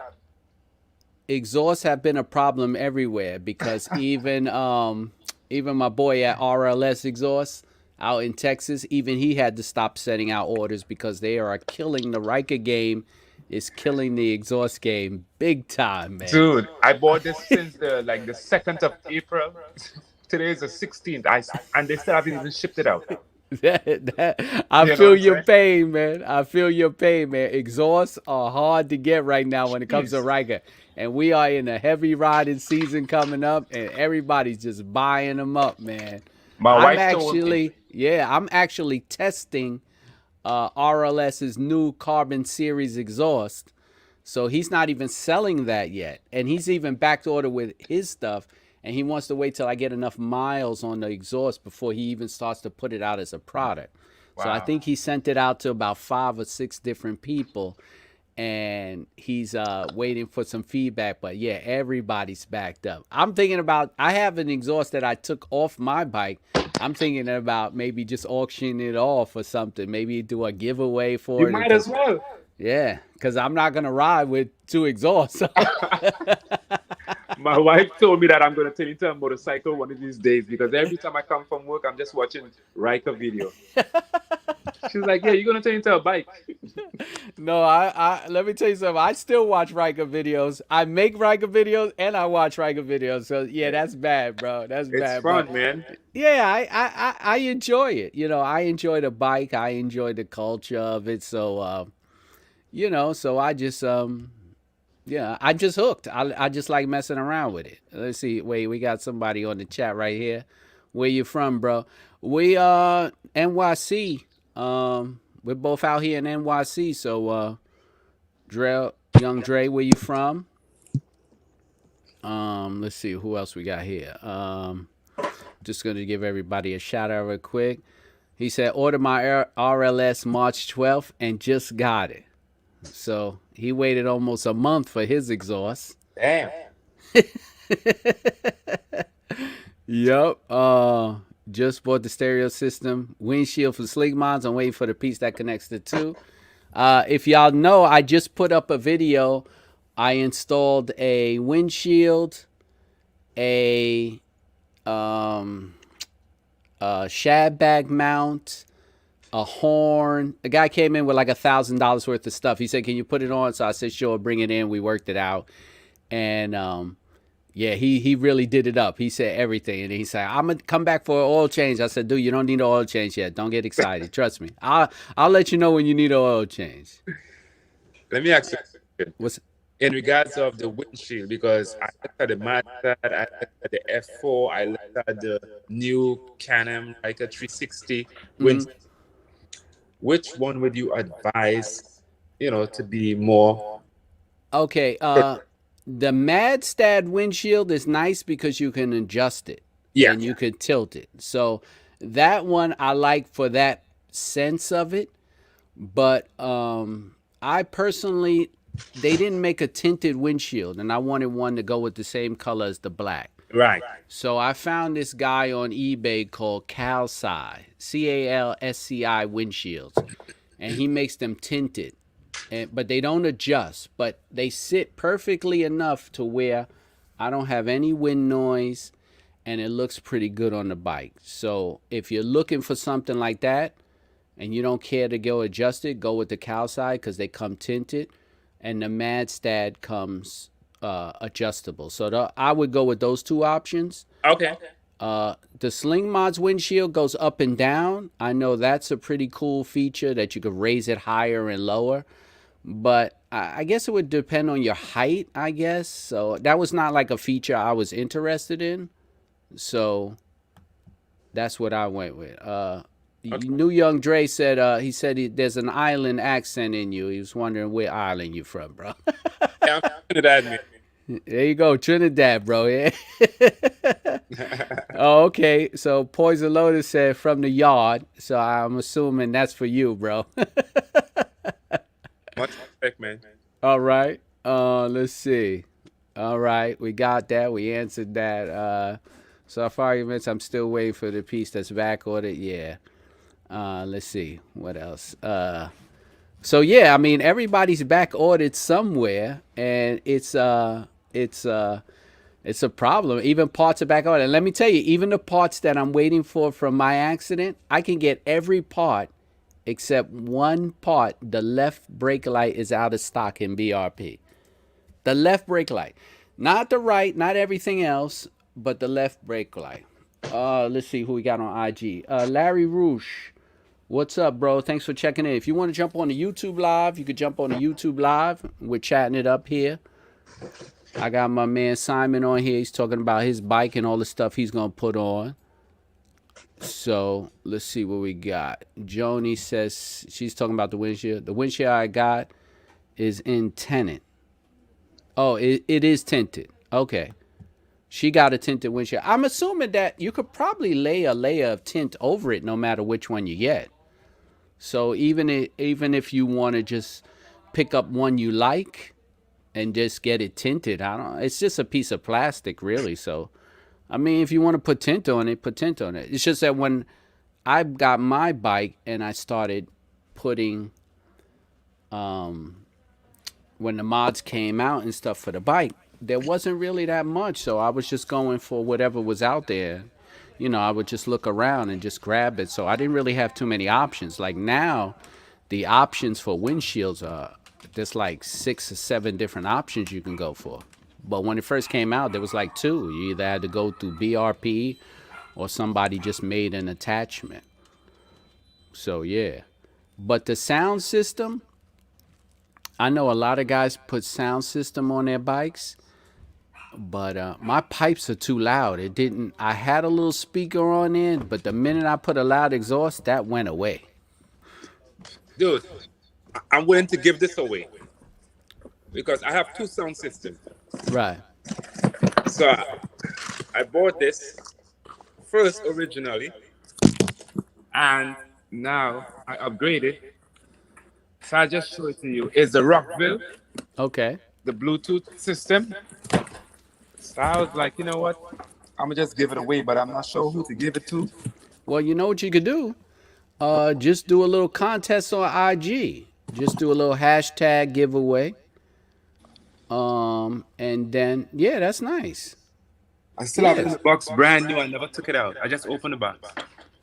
Exhausts have been a problem everywhere because even my boy at RLS Exhaust out in Texas, even he had to stop sending out orders because they are killing the Riker game is killing the exhaust game big time, man. dude. I bought this since the 2nd of April. Today is the 16th. And they still haven't even shipped it out. I You know what feel I'm your saying? pain, man. I feel your pain, man. Exhausts are hard to get right now when it comes to Jeez. Riker. And we are in a heavy riding season coming up, and everybody's just buying them up, man. My wife told me. I'm actually testing RLS's new Carbon Series exhaust. So he's not even selling that yet. And he's even backed order with his stuff. And he wants to wait till I get enough miles on the exhaust before he even starts to put it out as a product. So I Wow. think he sent it out to about 5 or 6 different people, and he's waiting for some feedback. But yeah, everybody's backed up. I'm thinking about, I have an exhaust that I took off my bike. I'm thinking about maybe just auctioning it off or something. Maybe do a giveaway You for it might as because well. yeah, because I'm not gonna ride with 2 exhausts. My wife told me that I'm going to turn into a motorcycle one of these days because every time I come from work, I'm just watching Riker video. She's like, "Yeah, you're going to turn into a bike." No, I let me tell you something. I still watch Riker videos. I make Riker videos and I watch Riker videos. So yeah, Yeah. that's bad, bro. That's It's bad. But fun, man. yeah, I enjoy it. I enjoy the bike. I enjoy the culture of it. So so I just yeah, I just hooked. I just like messing around with it. Let's see. Wait, we got somebody on the chat right here. Where you from, bro? We NYC. We're both out here in NYC. So Dre, young Dre, where you from? Let's see who else we got here. Just gonna give everybody a shout out real quick. He said, order my RLS March 12th and just got it. So he waited almost a month for his exhaust. Damn. Yep. Just bought the stereo system, windshield for Sleek Mods. I'm waiting for the piece that connects the two. If y'all know, I just put up a video. I installed a windshield, a shad bag mount, a horn. The guy came in with like $1,000 worth of stuff. He said, "Can you put it on?" So I said, "Sure, bring it in." We worked it out, and yeah, he really did it up. He said everything, and he said, "I'm gonna come back for an oil change." I said, "Dude, you don't need an oil change yet. Don't get excited. Trust me. I'll let you know when you need an oil change." Let me ask you a question. What's In regards of the windshield, because I looked at the Mazda, I looked at the F4, I looked at the new Can Am Ryker 360 mm-hmm. windshield. Which one would you advise, to be more? Okay? The Madstad windshield is nice because you can adjust it Yeah, and you can tilt it. So that one I like for that sense of it. But I personally, they didn't make a tinted windshield, and I wanted one to go with the same color as the black. right. So I found this guy on eBay called Calsci, CALSCI windshields, and he makes them tinted, but they don't adjust, but they sit perfectly enough to where I don't have any wind noise, and it looks pretty good on the bike. So if you're looking for something like that, and you don't care to go adjust it, go with the Calsci because they come tinted, and the Madstad comes adjustable. So I would go with those two options. Okay. The Sling Mods windshield goes up and down. I know that's a pretty cool feature that you could raise it higher and lower. But I guess it would depend on your height, I guess. So that was not like a feature I was interested in. So that's what I went with. Okay. New Young Dre said there's an island accent in you. He was wondering where island you from, bro. Yeah, I'm Trinidad, man. There you go, Trinidad, bro. Yeah. Oh, okay. So Poison Lotus said from the yard. So I'm assuming that's for you, bro. Much respect, man. All right. Let's see. All right, we got that. We answered that. So for arguments, I'm still waiting for the piece that's back ordered. Yeah. Let's see what else. So yeah, I mean everybody's back ordered somewhere, and it's a problem. Even parts are back ordered. And let me tell you, even the parts that I'm waiting for from my accident, I can get every part except one part. The left brake light is out of stock in BRP. The left brake light, not the right, not everything else, but the left brake light. Let's see who we got on IG. Larry Roosh. What's up, bro? Thanks for checking in. If you want to jump on the YouTube live, you could jump on the YouTube live. We're chatting it up here. I got my man Simon on here. He's talking about his bike and all the stuff he's going to put on. So let's see what we got. Joni says she's talking about the windshield. The windshield I got is in tinted. Oh, it is tinted. Okay. She got a tinted windshield. I'm assuming that you could probably lay a layer of tint over it no matter which one you get. So even if you want to just pick up one you like and just get it tinted, I don't. It's just a piece of plastic, really. So I mean, if you want to put tint on it, put tint on it. It's just that when I got my bike and I started putting when the mods came out and stuff for the bike, there wasn't really that much. So I was just going for whatever was out there. I would just look around and just grab it. So I didn't really have too many options. Like now, the options for windshields are there's like 6 or 7 different options you can go for. But when it first came out, there was like two. You either had to go through BRP or somebody just made an attachment. So yeah. But the sound system, I know a lot of guys put sound system on their bikes, but my pipes are too loud. It didn't. I had a little speaker on it, but the minute I put a loud exhaust, that went away. Dude, I'm willing to give this away because I have two sound systems. Right. So I bought this first originally, and now I upgraded. So I just show it to you. It's the Rockville, Okay. the Bluetooth system. So I was like, you know what? I'm gonna just give it away, but I'm not sure who to give it to. Well, you know what you could do? Just do a little contest on IG. Just do a little hashtag giveaway. And then yeah, that's nice. I still have it in Yes. the box, brand new. I never took it out. I just opened the box.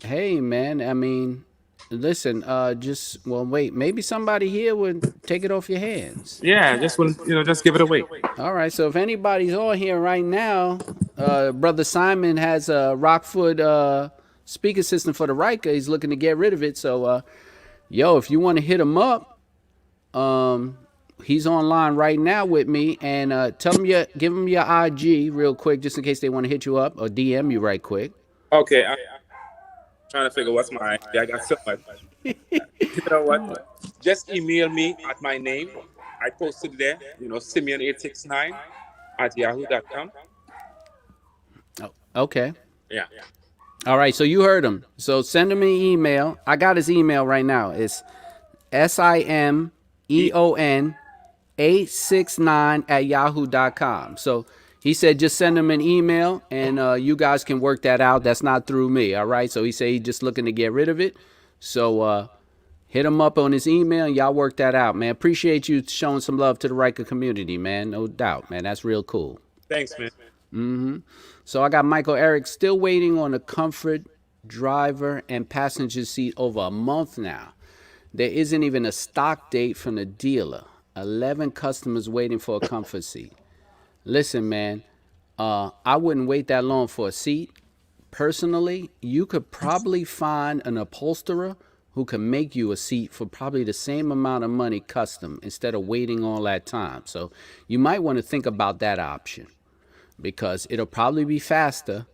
Hey man, I mean, listen, just well wait, maybe somebody here would take it off your hands. Yeah, I just want just give it away. All right, so if anybody's on here right now, brother Simon has a Rockfoot speaker system for the Ryker. He's looking to get rid of it. So yo, if you want to hit him up, he's online right now with me, and give him your IG real quick, just in case they want to hit you up or DM you right quick. Okay, I'm trying to figure what's my. Yeah, I got so much. You know what? Just email me at my name. I posted there. Simeon869 at yahoo.com. Oh, okay. Yeah. All right, so you heard him. So send him an email. I got his email right now. It's simeon869 So he said just send him an email and you guys can work that out. That's not through me, all right? So he said he's just looking to get rid of it. So hit him up on his email and y'all work that out, man. Appreciate you showing some love to the Riker community, man. No doubt, man. That's real cool. Thanks, man. So I got Michael Eric still waiting on a comfort driver and passenger seat over a month now. There isn't even a stock date from the dealer. 11 customers waiting for a comfort seat. Listen, man, I wouldn't wait that long for a seat. Personally, you could probably find an upholsterer who can make you a seat for probably the same amount of money custom instead of waiting all that time. So you might want to think about that option because it'll probably be faster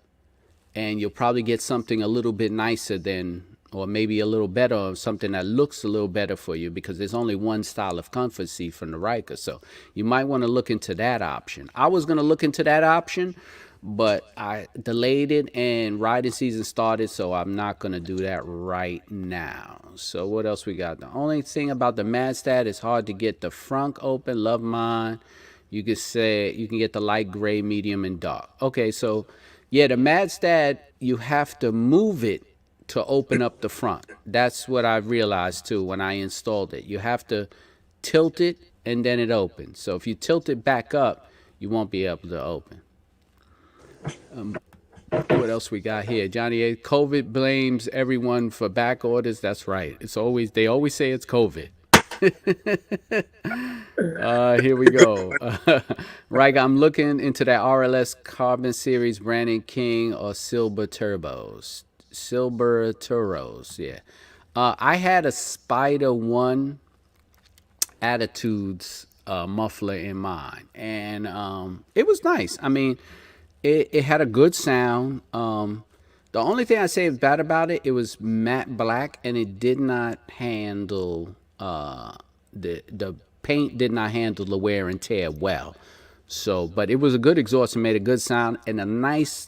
and you'll probably get something a little bit nicer than, or maybe a little better, or something that looks a little better for you because there's only one style of comfort seat from the Riker. So you might want to look into that option. I was going to look into that option, but I delayed it and riding season started, so I'm not going to do that right now. So what else we got? The only thing about the Madstat is hard to get the front open. Love mine. You could say you can get the light gray, medium, and dark. Okay, so yeah, the Madstat, you have to move it to open up the front. That's what I realized too when I installed it. You have to tilt it and then it opens. So if you tilt it back up, you won't be able to open. What else we got here? Johnny A. COVID blames everyone for back orders. That's right. They always say it's COVID. Here we go. Right, I'm looking into that RLS Carbon Series Brandon King or Silver Turbos. Silver Turos, yeah. I had a Spider 1 Attitudes muffler in mine, and it was nice. I mean, it had a good sound. The only thing I say is bad about it, it was matte black, and it did not handle the paint did not handle the wear and tear well. So, but it was a good exhaust and made a good sound and a nice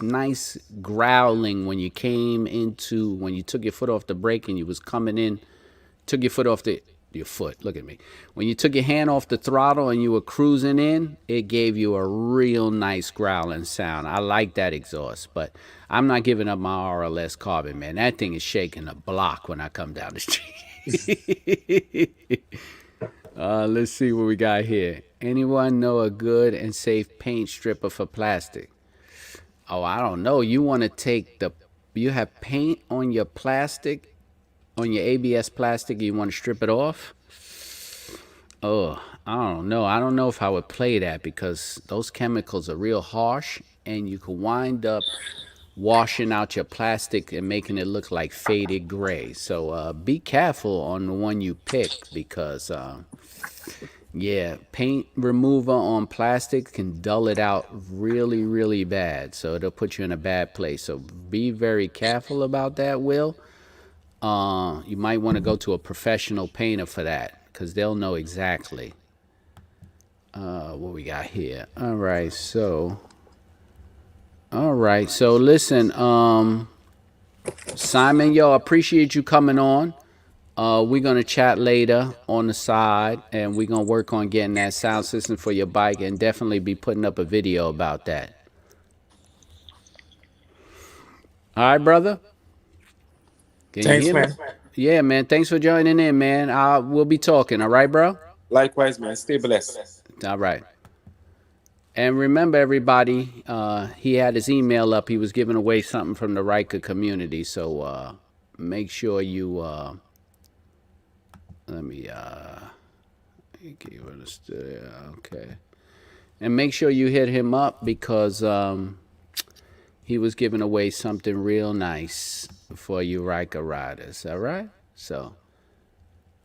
growling when you took your foot off the brake and you was coming in took your foot off the your foot. Look at me. When you took your hand off the throttle and you were cruising in, it gave you a real nice growling sound. I like that exhaust, but I'm not giving up my RLS carbon, man. That thing is shaking a block when I come down the street. Let's see what we got here. Anyone know a good and safe paint stripper for plastic? Oh, I don't know. You want to take you have paint on your plastic, on your ABS plastic, you want to strip it off? Oh, I don't know. I don't know if I would play that because those chemicals are real harsh and you could wind up washing out your plastic and making it look like faded gray. So be careful on the one you pick because yeah, paint remover on plastic can dull it out really, really bad. So it'll put you in a bad place. So be very careful about that, Will. You might want to go to a professional painter for that because they'll know exactly what we got here. All right. So listen, Simon, yo, appreciate you coming on. We're gonna chat later on the side, and we're gonna work on getting that sound system for your bike, and definitely be putting up a video about that. All right, brother. Can you Thanks, hear me? man. Yeah, man. Thanks for joining in, man. We'll be talking. All right, bro. Likewise, man. Stay blessed. All right. And remember, everybody, he had his email up. He was giving away something from the Ryker community. So make sure you let me okay, and make sure you hit him up because he was giving away something real nice for you Ryker riders. All right, so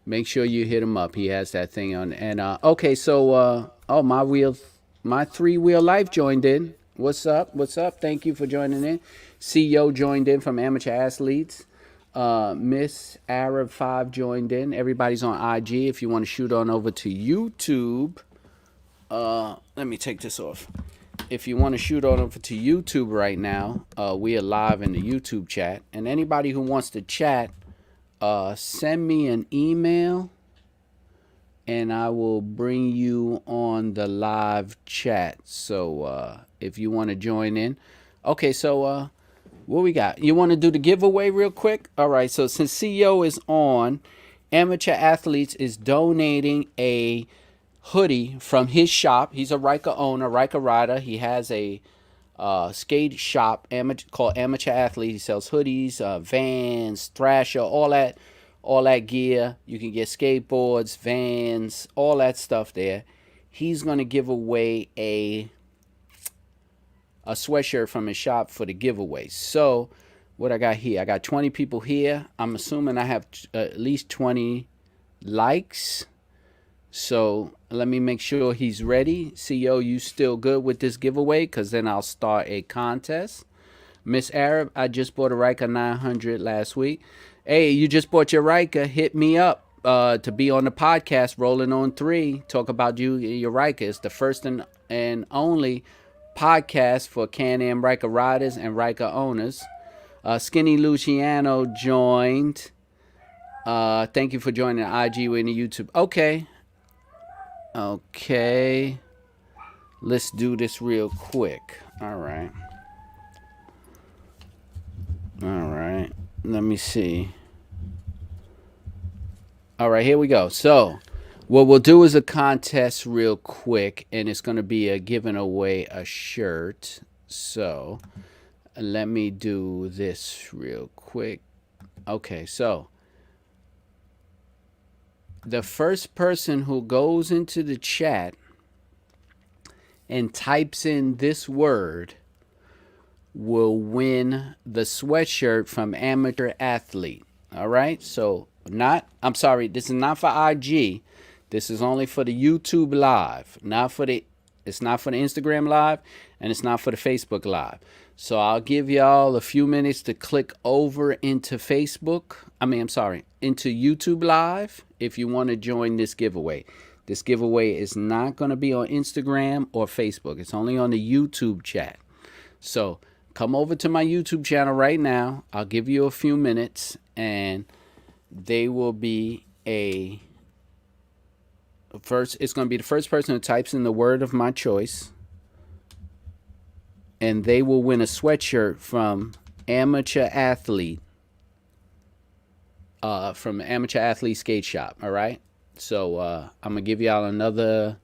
make sure you hit him up. He has that thing on. And okay, so oh, my 3-wheel life joined in. What's up? What's up? Thank you for joining in. CEO joined in from Amateur Athletes. Miss Arab 5 joined in. Everybody's on IG. If you want to shoot on over to YouTube, let me take this off. If you want to shoot on over to YouTube right now, we are live in the YouTube chat. And anybody who wants to chat, send me an email and I will bring you on the live chat. So if you want to join in. Okay, so what we got? You want to do the giveaway real quick? All right, so since CEO is on, Amateur Athletes is donating a hoodie from his shop. He's a Ryker owner, Ryker rider. He has a skate shop called Amateur Athlete. He sells hoodies, Vans, Thrasher, all that gear. You can get skateboards, Vans, all that stuff there. He's gonna give away a sweatshirt from his shop for the giveaway. So what I got here, I got 20 people here. I'm assuming I have at least 20 likes. So let me make sure he's ready. CEO, you still good with this giveaway? Because then I'll start a contest. Miss Arab, I just bought a Ryker 900 last week. Hey, you just bought your Ryker. Hit me up to be on the podcast, Rolling on 3. Talk about your Ryker. It's the first and only podcast for Can Am Ryker riders and Ryker owners. Skinny Luciano joined. Thank you for joining the IG and the YouTube. Okay. Let's do this real quick. All right. Let me see. All right, here we go. So what we'll do is a contest real quick, and it's going to be a giving away a shirt. So let me do this real quick. Okay, so the first person who goes into the chat and types in this word will win the sweatshirt from Amateur Athlete. All right, so this is not for IG. This is only for the YouTube live, it's not for the Instagram live, and it's not for the Facebook live. So I'll give y'all a few minutes to click over into into YouTube live if you want to join this giveaway. This giveaway is not going to be on Instagram or Facebook. It's only on the YouTube chat. So come over to my YouTube channel right now. I'll give you a few minutes and they will be a first. It's going to be the first person who types in the word of my choice, and they will win a sweatshirt from Amateur Athlete. From Amateur Athlete Skate Shop. All right. So I'm gonna give y'all another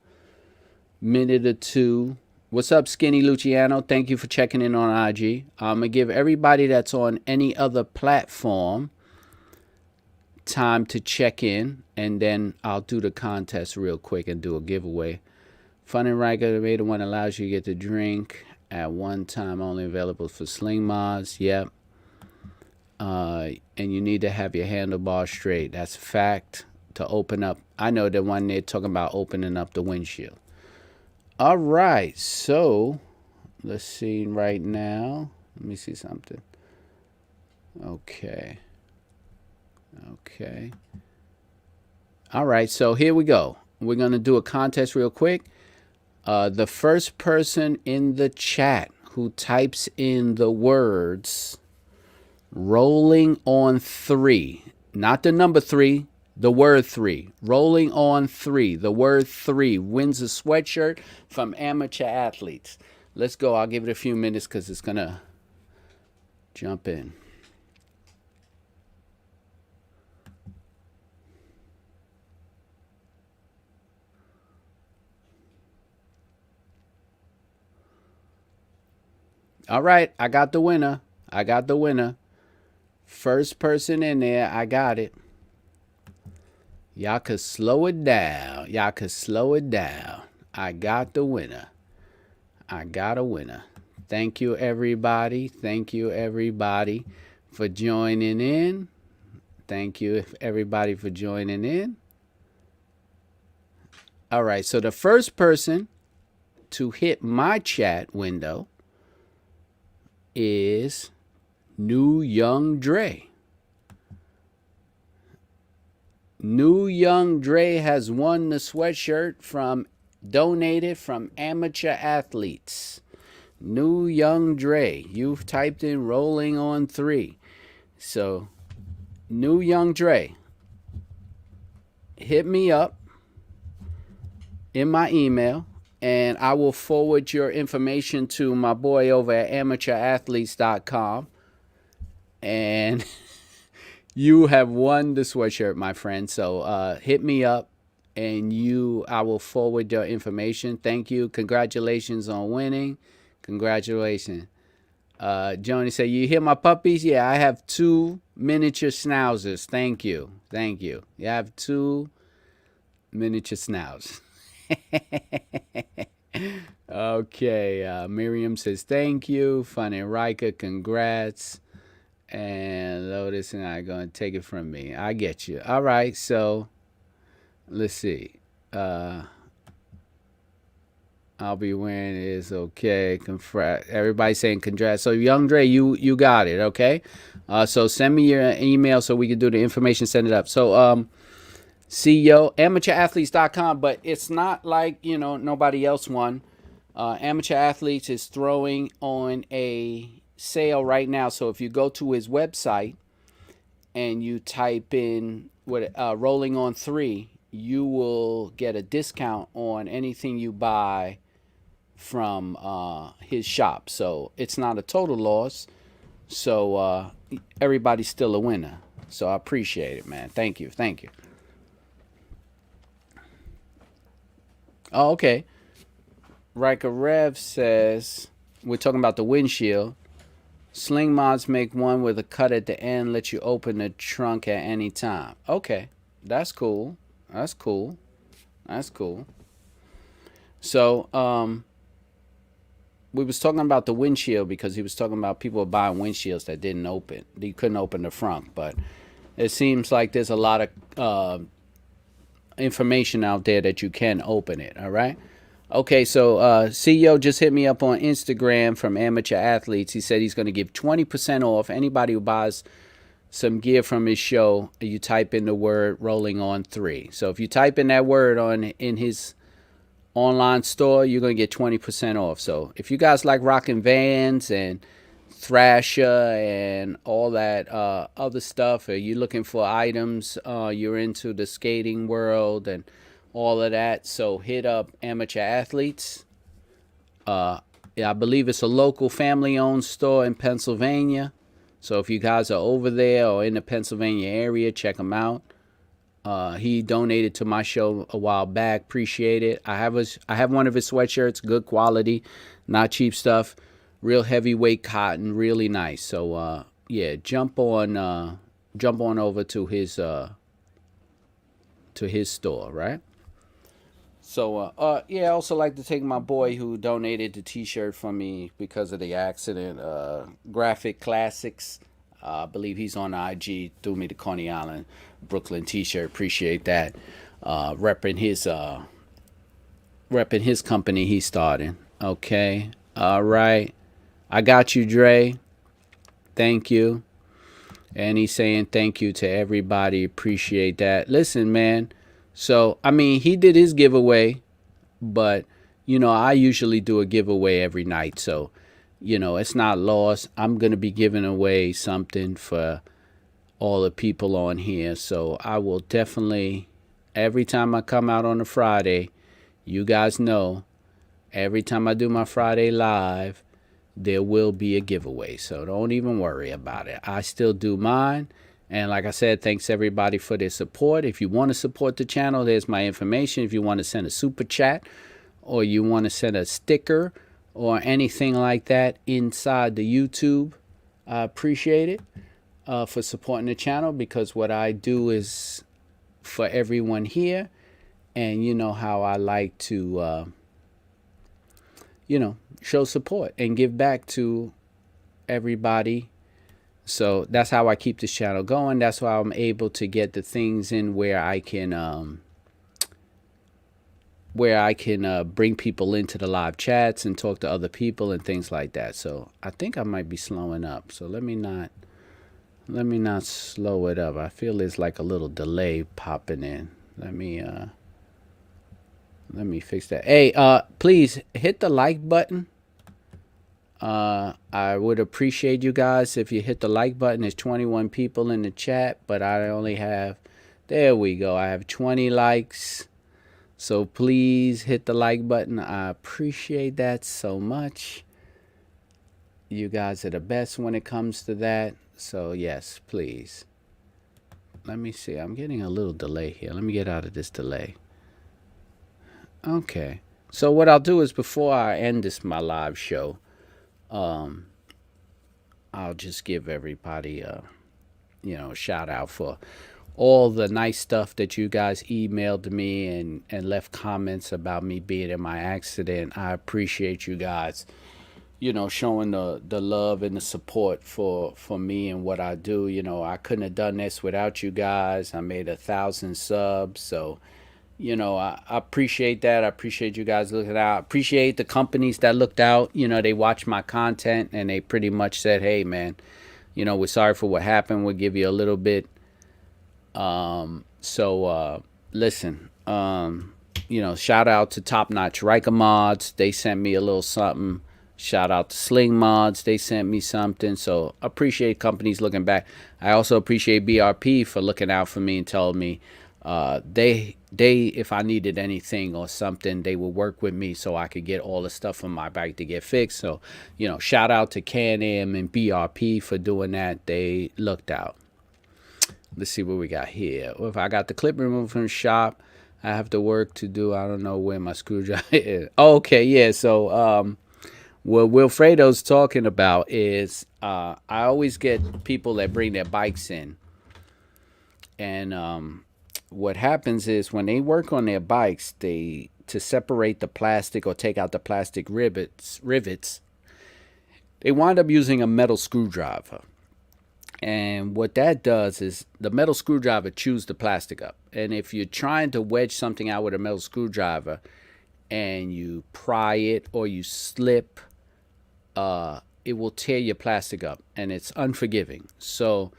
minute or two. What's up, Skinny Luciano? Thank you for checking in on IG. I'm gonna give everybody that's on any other platform time to check in, and then I'll do the contest real quick and do a giveaway. Fun and Ryker, the one allows you to get the drink at one time, only available for sling mods. Yep. And you need to have your handlebar straight. That's a fact. To open up, I know the one they're talking about opening up the windshield. All right, so let's see right now. Let me see something. Okay. All right, so here we go. We're going to do a contest real quick. The first person in the chat who types in the words rolling on 3, not the number 3, the word 3, rolling on 3, the word 3 wins a sweatshirt from Amateur Athletes. Let's go. I'll give it a few minutes because it's going to jump in. All right, I got the winner. First person in there, I got it. Y'all could slow it down. I got the winner. I got a winner. Thank you, everybody. For joining in. All right, so the first person to hit my chat window is New Young Dre. New Young Dre has won the sweatshirt donated from Amateur Athletes. New Young Dre, you've typed in rolling on 3. So, New Young Dre, hit me up in my email, and I will forward your information to my boy over at amateurathletes.com. And you have won the sweatshirt, my friend. So hit me up, and I will forward your information. Thank you. Congratulations on winning. Congratulations. Joni said, you hear my puppies? Yeah, I have 2 miniature schnauzers. Thank you. You have 2 miniature schnauzers. Okay. Miriam says, thank you. Fun and Ryker, congrats. And Lotus and I are going to take it from me. I get you. All right, so let's see. I'll be wearing is okay. Everybody's saying congrats. So Young Dre, you got it, okay? So send me your email so we can do the information, send it up. So CEO, amateurathletes.com, but it's not like, nobody else won. Amateur Athletes is throwing on a sale right now. So if you go to his website and you type in rolling on 3, you will get a discount on anything you buy from his shop. So it's not a total loss. So everybody's still a winner. So I appreciate it, man. Thank you. Oh, okay. Riker Rev says, we're talking about the windshield. Sling mods make one with a cut at the end, let you open the trunk at any time. Okay, that's cool. So, we was talking about the windshield because he was talking about people buying windshields that didn't open. You couldn't open the front, but it seems like there's a lot of information out there that you can open it, all right? Okay, so CEO just hit me up on Instagram from Amateur Athletes. He said he's going to give 20% off anybody who buys some gear from his show. You type in the word rolling on 3. So if you type in that word in his online store, you're going to get 20% off. So if you guys like rocking Vans and Thrasher and all that other stuff, or you're looking for items, you're into the skating world and all of that, so hit up Amateur Athletes. Yeah, I believe it's a local family-owned store in Pennsylvania. So if you guys are over there or in the Pennsylvania area, check him out. He donated to my show a while back. Appreciate it. I have one of his sweatshirts, good quality, not cheap stuff, real heavyweight cotton, really nice. So yeah, jump on over to his store, right? So yeah, I also like to take my boy who donated the T-shirt for me because of the accident. Graphic Classics. I believe he's on IG. Threw me the Coney Island, Brooklyn T-shirt. Appreciate that. Repping his company he started. Okay. All right. I got you, Dre. Thank you. And he's saying thank you to everybody. Appreciate that. Listen, man. So, I mean, he did his giveaway, but, I usually do a giveaway every night. So, it's not lost. I'm going to be giving away something for all the people on here. So, I will definitely, every time I come out on a Friday, you guys know, every time I do my Friday live, there will be a giveaway. So don't even worry about it. I still do mine. And like I said, thanks everybody for their support. If you want to support the channel, there's my information. If you want to send a super chat or you want to send a sticker or anything like that inside the YouTube, I appreciate it for supporting the channel, because what I do is for everyone here. And you know how I like to, show support and give back to everybody. So that's how I keep this channel going. That's why I'm able to get the things in where I can bring people into the live chats and talk to other people and things like that. So I think I might be slowing up. So let me not slow it up. I feel there's like a little delay popping in. Let me fix that. Hey, please hit the like button. I would appreciate you guys if you hit the like button. There's 21 people in the chat, but I only have, there we go. I have 20 likes. So please hit the like button. I appreciate that so much. You guys are the best when it comes to that. So yes, please. Let me see. I'm getting a little delay here. Let me get out of this delay. Okay. So what I'll do is, before I end my live show, I'll just give everybody a shout out for all the nice stuff that you guys emailed me and left comments about me being in my accident. I appreciate you guys, showing the love and the support for me and what I do. I couldn't have done this without you guys. I made 1,000 subs, so I appreciate that. I appreciate you guys looking out. I appreciate the companies that looked out. They watched my content and they pretty much said, hey, man, we're sorry for what happened. We'll give you a little bit. Listen, shout out to Top Notch Ryker Mods. They sent me a little something. Shout out to Sling Mods. They sent me something. So appreciate companies looking back. I also appreciate BRP for looking out for me and telling me, they if I needed anything or something, they would work with me so I could get all the stuff on my bike to get fixed. So shout out to Can Am and BRP for doing that. They looked out. Let's see what we got here. Well, if I got the clip removed from the shop, I have the work to do. I don't know where my screwdriver is. Okay, yeah. So what Wilfredo's talking about is I always get people that bring their bikes in, and what happens is when they work on their bikes, to separate the plastic or take out the plastic rivets, they wind up using a metal screwdriver. And what that does is the metal screwdriver chews the plastic up. And if you're trying to wedge something out with a metal screwdriver and you pry it or you slip, it will tear your plastic up, and it's unforgiving. So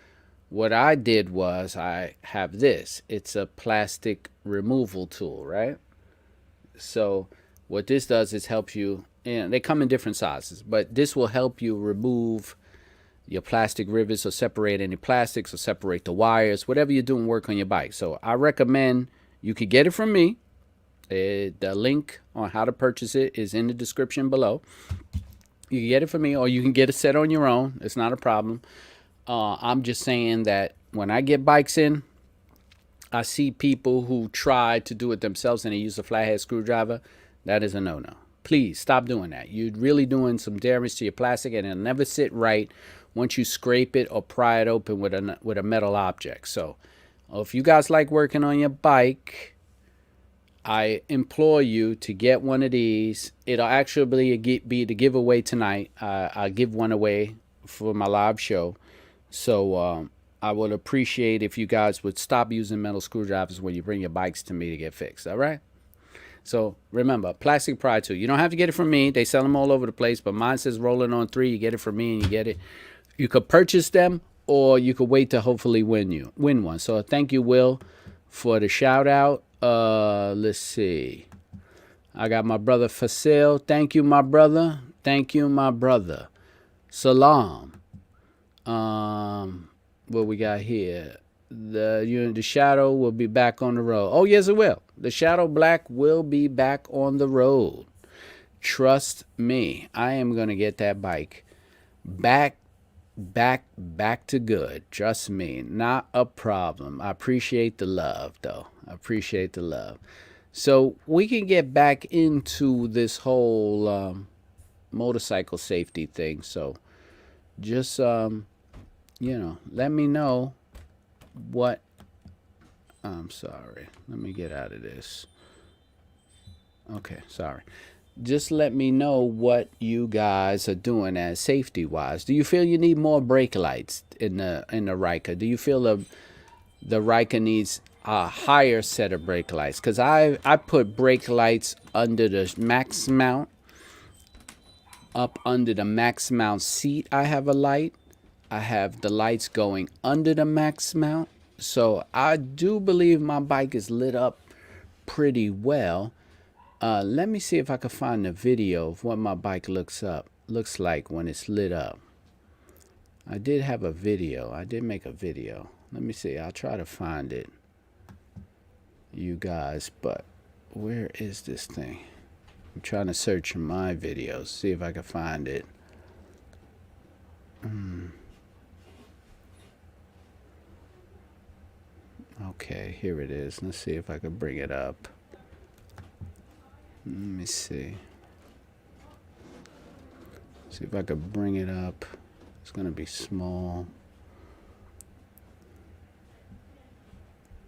what I did was, I have this. It's a plastic removal tool, right? So what this does is helps you, and they come in different sizes, but this will help you remove your plastic rivets, or separate any plastics, or separate the wires, whatever you're doing work on your bike. So I recommend you could get it from me. The link on how to purchase it is in the description below. You can get it from me, or you can get it set on your own. It's not a problem. I'm just saying that when I get bikes in, I see people who try to do it themselves and they use a flathead screwdriver. That is a no-no. Please stop doing that. You're really doing some damage to your plastic, and it'll never sit right once you scrape it or pry it open with a metal object. So if you guys like working on your bike, I implore you to get one of these. It'll actually be the giveaway tonight. I'll give one away for my live show. So I would appreciate if you guys would stop using metal screwdrivers when you bring your bikes to me to get fixed. All right? So remember, plastic pry tool. You don't have to get it from me. They sell them all over the place, but mine says Rolling on 3. You get it from me and you get it. You could purchase them, or you could wait to hopefully win one. So thank you, Will, for the shout out. Let's see. I got my brother Fasil. Thank you, my brother. Thank you, my brother. Salam. What we got here? The Shadow will be back on the road. Oh, yes, it will. The Shadow Black will be back on the road. Trust me. I am going to get that bike back to good. Trust me. Not a problem. I appreciate the love, though. I appreciate the love. So we can get back into this whole motorcycle safety thing. So just, let me know what. I'm sorry. Let me get out of this. Okay, sorry. Just let me know what you guys are doing as safety wise. Do you feel you need more brake lights in the Ryker? Do you feel the Ryker needs a higher set of brake lights? Because I put brake lights under the max mount. Up under the max mount seat, I have a light. I have the lights going under the max mount. So I do believe my bike is lit up pretty well. Let me see if I can find a video of what my bike looks like when it's lit up. I did have a video. I did make a video. Let me see. I'll try to find it, you guys. But where is this thing? I'm trying to search my videos, see if I can find it. Okay, here it is. Let's see if I can bring it up. Let me see. See if I could bring it up. It's going to be small.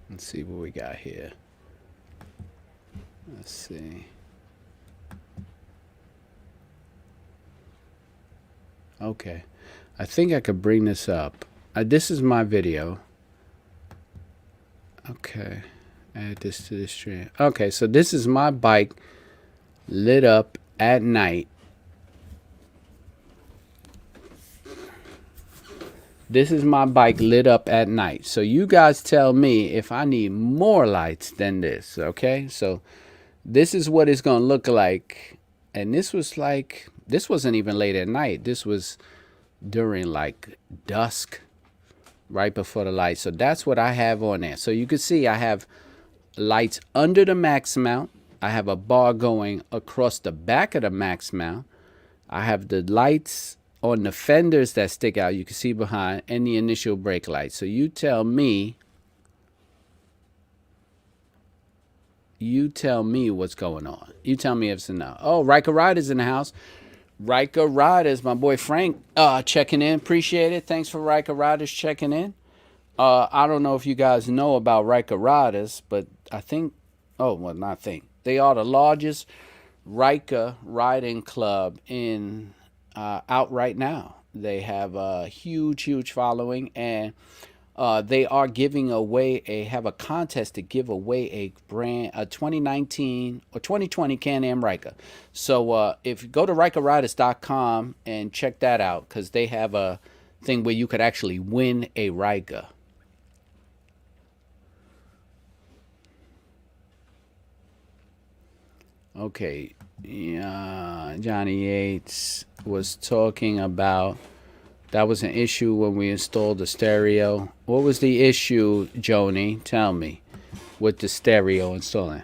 Let's see what we got here. Let's see. Okay. I think I could bring this up. This is my video. Okay. Add this to the stream. Okay, so this is my bike lit up at night. This is my bike lit up at night. So you guys tell me if I need more lights than this, okay? So this is what it's going to look like. And this wasn't even late at night. This was during like dusk, right before the light. So that's what I have on there. So you can see I have lights under the max mount. I have a bar going across the back of the max mount. I have the lights on the fenders that stick out, you can see behind, and the initial brake light. So you tell me what's going on. You tell me if it's enough. Oh, Ryker Riders in the house. Ryker Riders, my boy Frank checking in. Appreciate it. Thanks for Ryker Riders checking in. I don't know if you guys know about Ryker Riders, but I think, they are the largest Ryker riding club in out right now. They have a huge following, and they are giving away have a contest to give away a 2019 or 2020 Can Am Ryker. So if you go to rykerriders.com and check that out, because they have a thing where you could actually win a Ryker. Okay, Johnny Yates was talking about That was an issue when we installed the stereo. What was the issue, Joni? Tell me, with the stereo installing.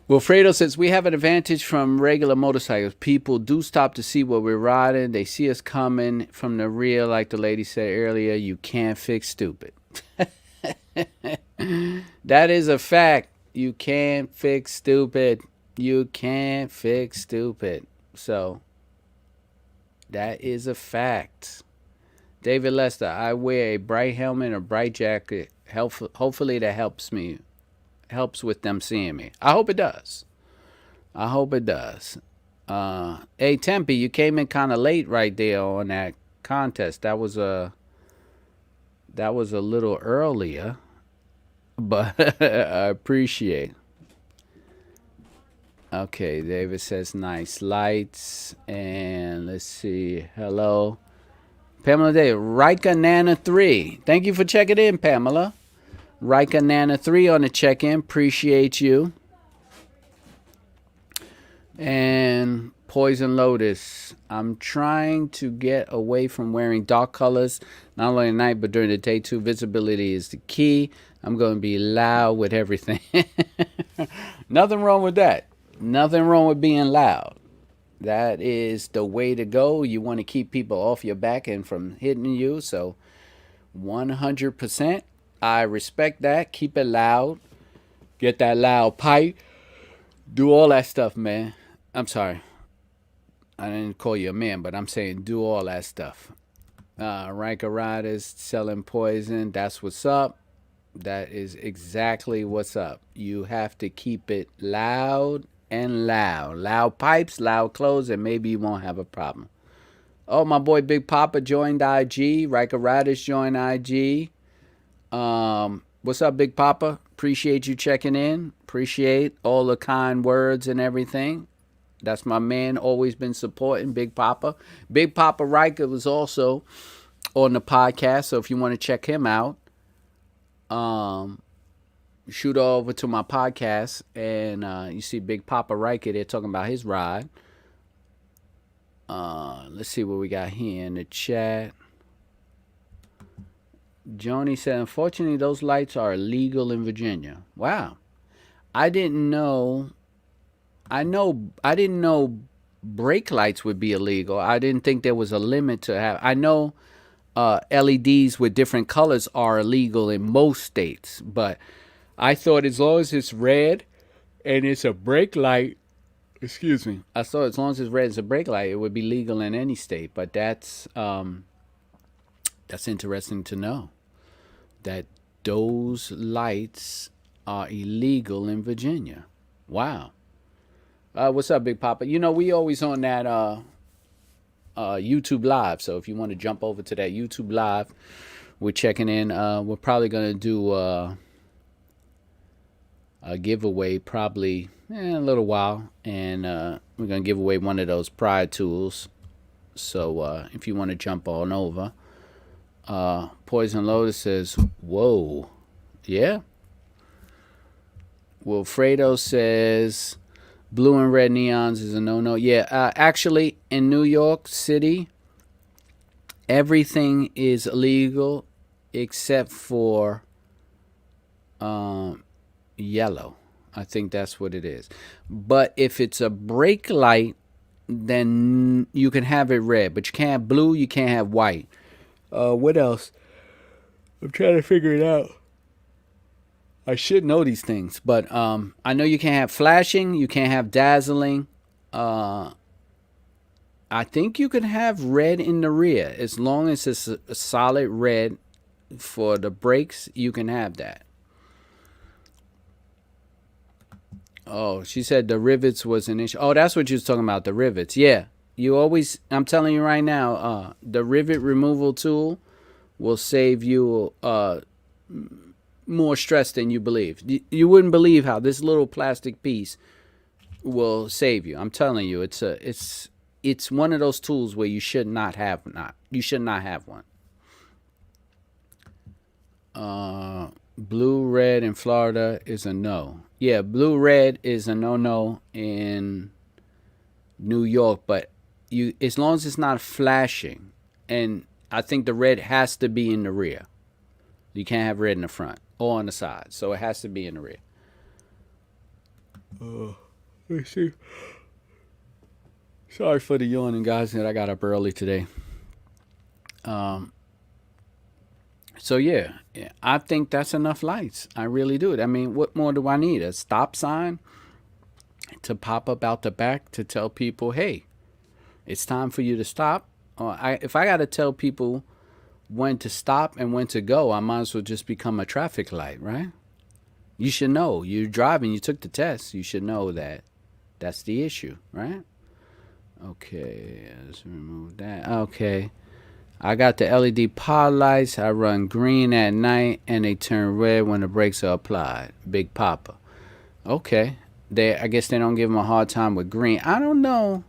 Wilfredo says we have an advantage from regular motorcycles. People do stop to see what we're riding. They see us coming from the rear, like the lady said earlier. You can't fix stupid. That is a fact. You can't fix stupid. You can't fix stupid. So that is a fact. David Lester, I wear a bright helmet and a bright jacket. Hopefully that helps with them seeing me. I hope it does. I hope it does. Hey Tempe, you came in kind of late right there on that contest. That was a little earlier, but I appreciate. Okay, David says nice lights, and let's see. Hello, Pamela Day, Ryker Nana 3. Thank you for checking in, Pamela. Ryker Nana 3 on the check-in. Appreciate you. And Poison Lotus. I'm trying to get away from wearing dark colors, not only at night, but during the day too. Visibility is the key. I'm going to be loud with everything. Nothing wrong with that. Nothing wrong with being loud. That is the way to go. You want to keep people off your back and from hitting you. So 100%. I respect that. Keep it loud. Get that loud pipe. Do all that stuff, man. I'm sorry. I didn't call you a man, but I'm saying do all that stuff. Ryker Riders selling poison. That's what's up. That is exactly what's up. You have to keep it loud and loud. Loud pipes, loud clothes, and maybe you won't have a problem. Oh, my boy Big Papa joined IG. Ryker Riders joined IG. What's up, Big Papa? Appreciate you checking in. Appreciate all the kind words and everything. That's my man, always been supporting Big Papa. Big Papa Ryker was also on the podcast, so if you want to check him out, shoot over to my podcast, and you see Big Papa Ryker there talking about his ride. Let's see what we got here in the chat. Joni said, unfortunately, those lights are illegal in Virginia. Wow. I didn't know brake lights would be illegal. I didn't think there was a limit to have. I know LEDs with different colors are illegal in most states, but I thought as long as it's red and it's a brake light, excuse me, I thought as long as it's red as a brake light, it would be legal in any state. But that's interesting to know that those lights are illegal in Virginia. Wow. What's up, Big Papa? You know, we always on that YouTube Live. So if you want to jump over to that YouTube Live, we're checking in. We're probably going to do a giveaway probably in a little while. And we're going to give away one of those Pride tools. So if you want to jump on over. Poison Lotus says, whoa. Yeah. Wilfredo says, blue and red neons is a no-no. Yeah, actually, in New York City, everything is illegal except for yellow. I think that's what it is. But if it's a brake light, then you can have it red. But you can't have blue, you can't have white. What else? I'm trying to figure it out. I should know these things, but I know you can't have flashing, you can't have dazzling. I think you can have red in the rear. As long as it's a solid red for the brakes, you can have that. Oh, she said the rivets was an issue. Oh, that's what you was talking about, the rivets. Yeah, you always, I'm telling you right now, the rivet removal tool will save you more stress than you believe. You wouldn't believe how this little plastic piece will save you. I'm telling you, it's one of those tools where you should not have one. Blue red in Florida is a no. Yeah, blue red is a no in New York, but as long as it's not flashing, And I think the red has to be in the rear. You can't have red in the front or on the side. So it has to be in the rear. Let's see. Sorry for the yawning, guys, that I got up early today. Um, so yeah, I think that's enough lights. I really do. I mean, what more do I need? A stop sign to pop up out the back to tell people, hey, it's time for you to stop. If I got to tell people when to stop and when to go, I might as well just become a traffic light, right? You should know. You're driving, you took the test. You should know that that's the issue, right? Okay, let's remove that. Okay. I got the LED pod lights. I run green at night and they turn red when the brakes are applied. Big Papa. Okay. I guess they don't give them a hard time with green. I don't know.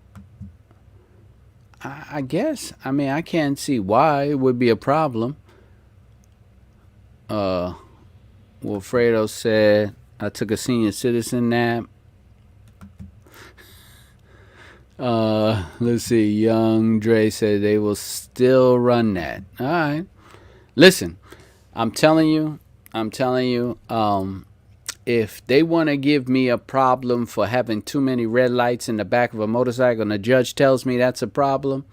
I guess. I mean, I can't see why it would be a problem. Uh, Wilfredo said, I took a senior citizen nap. Let's see. Young Dre said they will still run that. All right. Listen, I'm telling you, if they want to give me a problem for having too many red lights in the back of a motorcycle and the judge tells me that's a problem,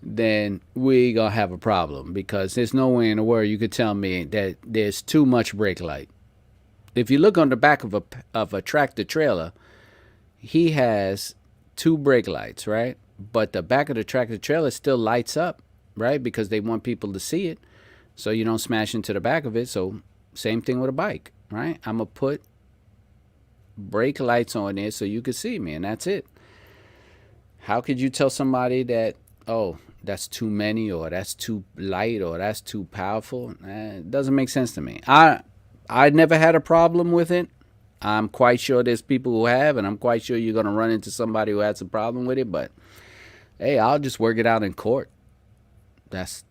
then we gonna have a problem because there's no way in the world you could tell me that there's too much brake light. If you look on the back of a tractor trailer, he has two brake lights, right? But the back of the tractor trailer still lights up, right? Because they want people to see it, so you don't smash into the back of it. So same thing with a bike, right? I'm gonna put brake lights on there so you can see me, and that's it. How could you tell somebody that, oh, that's too many, or that's too light, or that's too powerful? It doesn't make sense to me. I never had a problem with it. I'm quite sure there's people who have, and I'm quite sure you're gonna run into somebody who has a problem with it. But hey, I'll just work it out in court. That's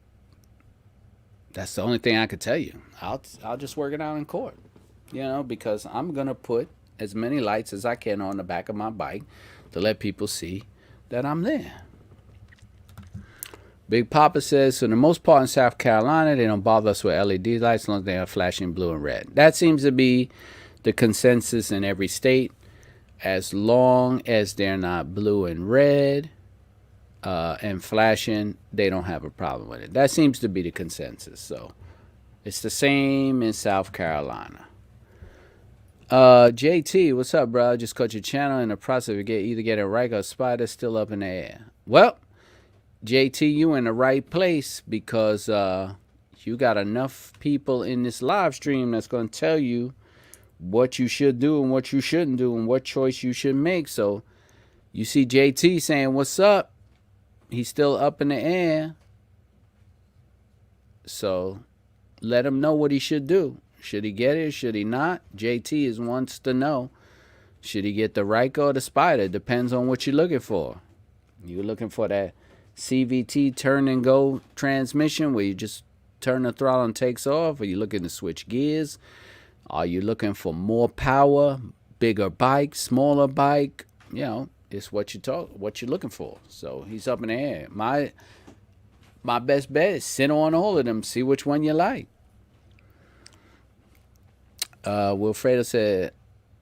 the only thing I could tell you. I'll just work it out in court. Because I'm gonna put as many lights as I can on the back of my bike to let people see that I'm there. Big Papa says, for the most part in South Carolina, they don't bother us with LED lights as long as they are flashing blue and red. That seems to be the consensus in every state. As long as they're not blue and red and flashing, they don't have a problem with it. That seems to be the consensus. So it's the same in South Carolina. JT, what's up, bro? I just caught your channel in the process of either getting Ryker or Spider still up in the air. Well, JT, you in the right place because you got enough people in this live stream that's going to tell you what you should do and what you shouldn't do and what choice you should make. So you see JT saying, what's up? He's still up in the air. So let him know what he should do. Should he get it? Should he not? JT wants to know. Should he get the Ryker or the Spider? Depends on what you're looking for. You're looking for that CVT turn and go transmission where you just turn the throttle and takes off? Are you looking to switch gears? Are you looking for more power, bigger bike, smaller bike? It's what you're looking for. So he's up in the air. My best bet is sit on all of them, see which one you like. Wilfredo said,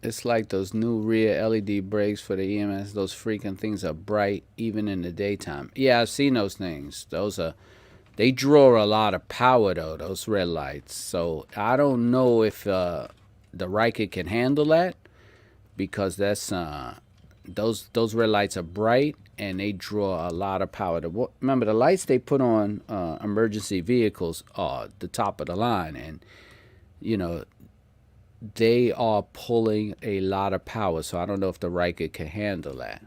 it's like those new rear LED brakes for the EMS. Those freaking things are bright even in the daytime. Yeah, I've seen those things. They draw a lot of power though, those red lights. So I don't know if the Ryker can handle that because that's those red lights are bright and they draw a lot of power. Remember, the lights they put on emergency vehicles are the top of the line, and they are pulling a lot of power. So I don't know if the Ryker can handle that.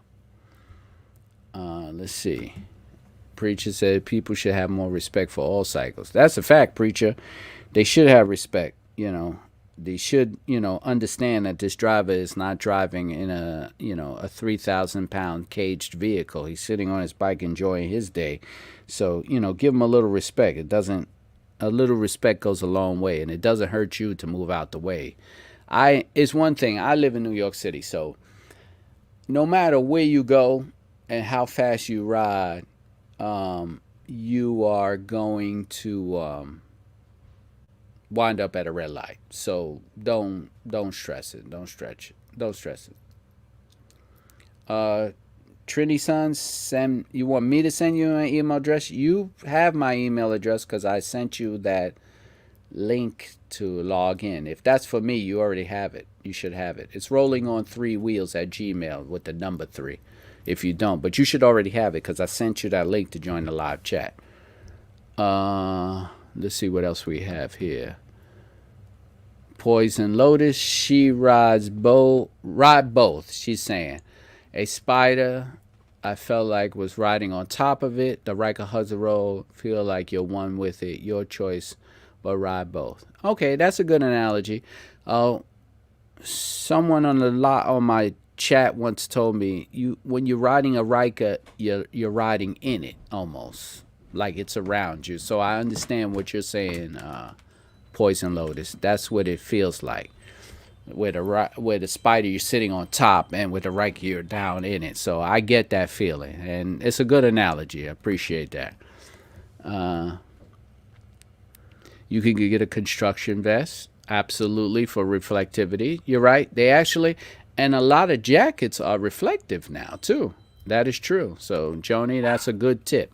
Let's see. Preacher said people should have more respect for all cycles. That's a fact, Preacher. They should have respect. They should, understand that this driver is not driving in a 3,000-pound caged vehicle. He's sitting on his bike enjoying his day. So, give him a little respect. A little respect goes a long way, and it doesn't hurt you to move out the way. It's one thing. I live in New York City, so no matter where you go and how fast you ride, you are going to wind up at a red light. So don't stress it. Don't stretch it. Don't stress it. Uh, Trini Sons, send. You want me to send you an email address? You have my email address because I sent you that link to log in. If that's for me, you already have it. You should have it. It's rolling on three wheels at Gmail with the number 3. If you don't, but you should already have it because I sent you that link to join the live chat. Let's see what else we have here. Poison Lotus, she ride both. She's saying a spider I felt like was riding on top of it. The Ryker Huzaro, feel like you're one with it. Your choice, but ride both. Okay, that's a good analogy. Someone on my chat once told me when you're riding a Ryker, you're riding in it almost like it's around you. So I understand what you're saying, Poison Lotus. That's what it feels like. With the spider, you're sitting on top, and with the Ryker, you're down in it. So I get that feeling, and it's a good analogy. I appreciate that. You can get a construction vest, absolutely, for reflectivity. You're right. They actually, and a lot of jackets are reflective now too. That is true. So Joni, that's a good tip.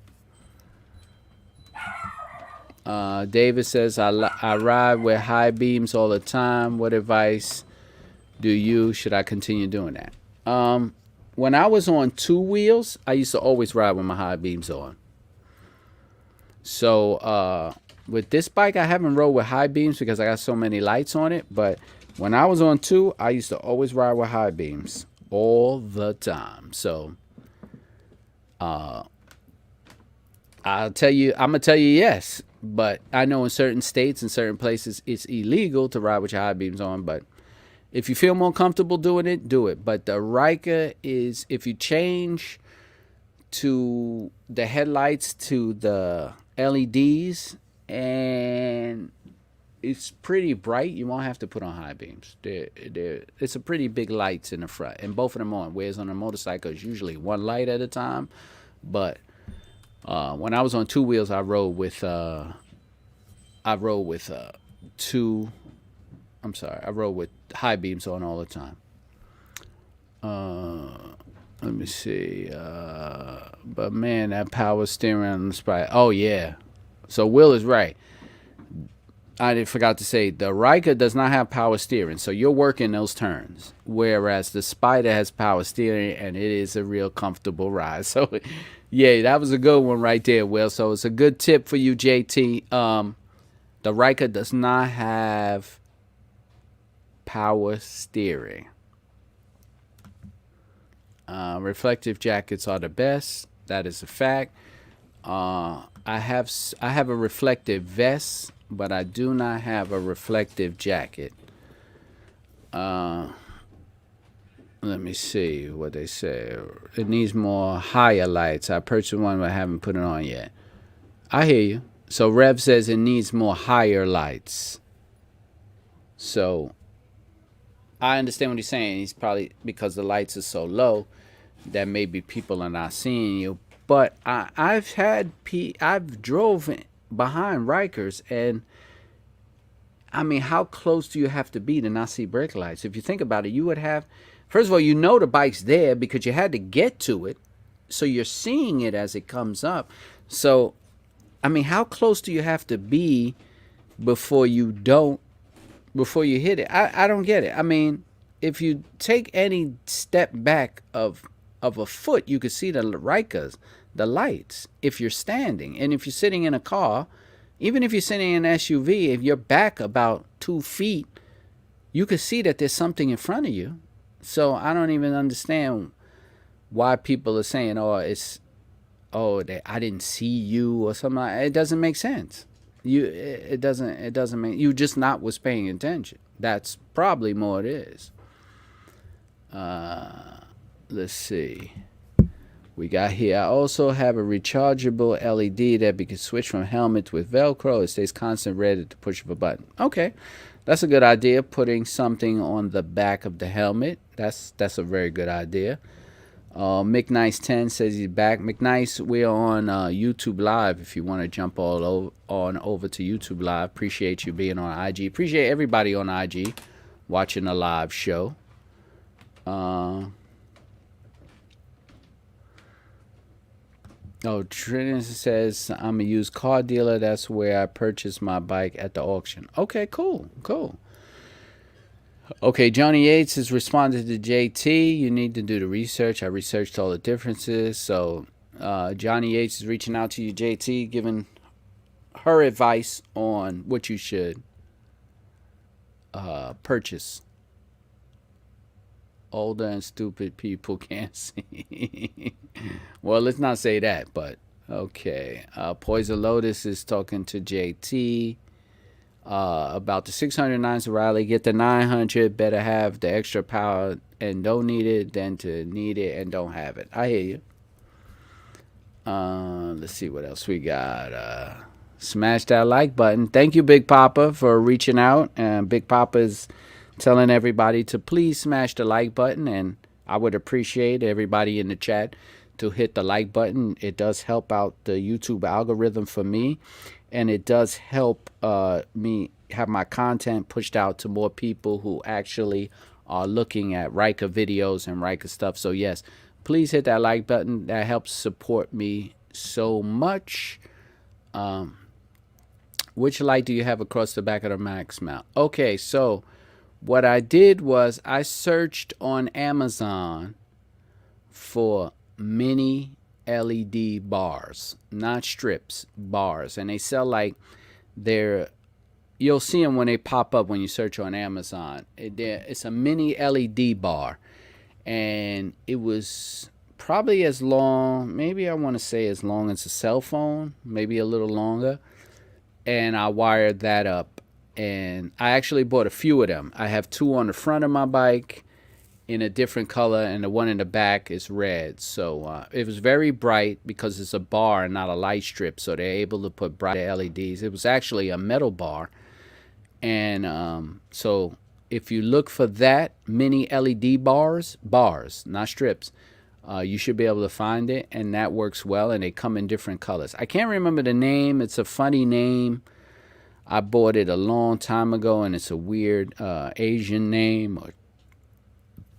David says, I ride with high beams all the time. What advice do you? Should I continue doing that? When I was on 2 wheels, I used to always ride with my high beams on. So with this bike, I haven't rode with high beams because I got so many lights on it. But when I was on 2, I used to always ride with high beams all the time. So I'm gonna tell you yes. But I know in certain states and certain places it's illegal to ride with your high beams on. But if you feel more comfortable doing it, do it. But the Ryker is, if you change to the headlights to the LEDs and it's pretty bright, you won't have to put on high beams. It's a pretty big lights in the front, and both of them on. Whereas on a motorcycle, it's usually one light at a time. But when I was on 2 wheels, I rode with 2. I rode with high beams on all the time. Let me see. But man, that power steering on the Sprite. Oh yeah. So Will is right. I forgot to say the Ryker does not have power steering, so you're working those turns. Whereas the Spider has power steering, and it is a real comfortable ride. So, yeah, that was a good one right there, Will. So it's a good tip for you, JT. The Ryker does not have power steering. Reflective jackets are the best. That is a fact. I have a reflective vest, but I do not have a reflective jacket. Let me see what they say. It needs more higher lights. I purchased one, but I haven't put it on yet. I hear you. So Rev says it needs more higher lights. So I understand what he's saying. He's probably, because the lights are so low that maybe people are not seeing you. But I've drove behind Rikers, and I mean, how close do you have to be to not see brake lights? If you think about it, you would have, first of all, the bike's there because you had to get to it, so you're seeing it as it comes up. So, I mean, how close do you have to be before you hit it? I don't get it. I mean, if you take any step back of a foot, you could see the Rikers, the lights, if you're standing. And if you're sitting in a car, even if you're sitting in an SUV, if you're back about 2 feet, you could see that there's something in front of you. So I don't even understand why people are saying, I didn't see you or something. It doesn't make sense. It doesn't make, you just not was paying attention. That's probably more it is. Let's see. We got here. I also have a rechargeable LED that we can switch from helmet with Velcro. It stays constant ready to push of a button. Okay, that's a good idea. Putting something on the back of the helmet. That's a very good idea. McNice10 says he's back. McNice, we're on YouTube Live. If you want to jump on over to YouTube Live, appreciate you being on IG. Appreciate everybody on IG watching the live show. Trinity says, I'm a used car dealer. That's where I purchased my bike at the auction. Okay, cool. Okay, Johnny Yates has responded to JT. You need to do the research. I researched all the differences. So Johnny Yates is reaching out to you, JT, giving her advice on what you should purchase. Older and stupid people can't see. Well, let's not say that, but okay. Poison Lotus is talking to JT. About the 609s Riley. Get the 900. Better have the extra power and don't need it than to need it and don't have it. I hear you. Let's see what else we got. Smash that like button. Thank you, Big Papa, for reaching out. And Big Papa is telling everybody to please smash the like button. And I would appreciate everybody in the chat to hit the like button. It does help out the YouTube algorithm for me. And it does help me have my content pushed out to more people who actually are looking at Ryker videos and Ryker stuff. So yes, please hit that like button. That helps support me so much. Which light do you have across the back of the Max mount? Okay, so what I did was I searched on Amazon for mini LED bars, not strips, bars. And they sell like you'll see them when they pop up when you search on Amazon. It's a mini LED bar. And it was probably as long, maybe I want to say as long as a cell phone, maybe a little longer. And I wired that up. And I actually bought a few of them. I have two on the front of my bike in a different color, and the one in the back is red. So it was very bright because it's a bar and not a light strip. So they're able to put bright LEDs. It was actually a metal bar. And so if you look for that, mini LED bars, not strips, you should be able to find it, and that works well, and they come in different colors. I can't remember the name. It's a funny name. I bought it a long time ago, and it's a weird Asian name,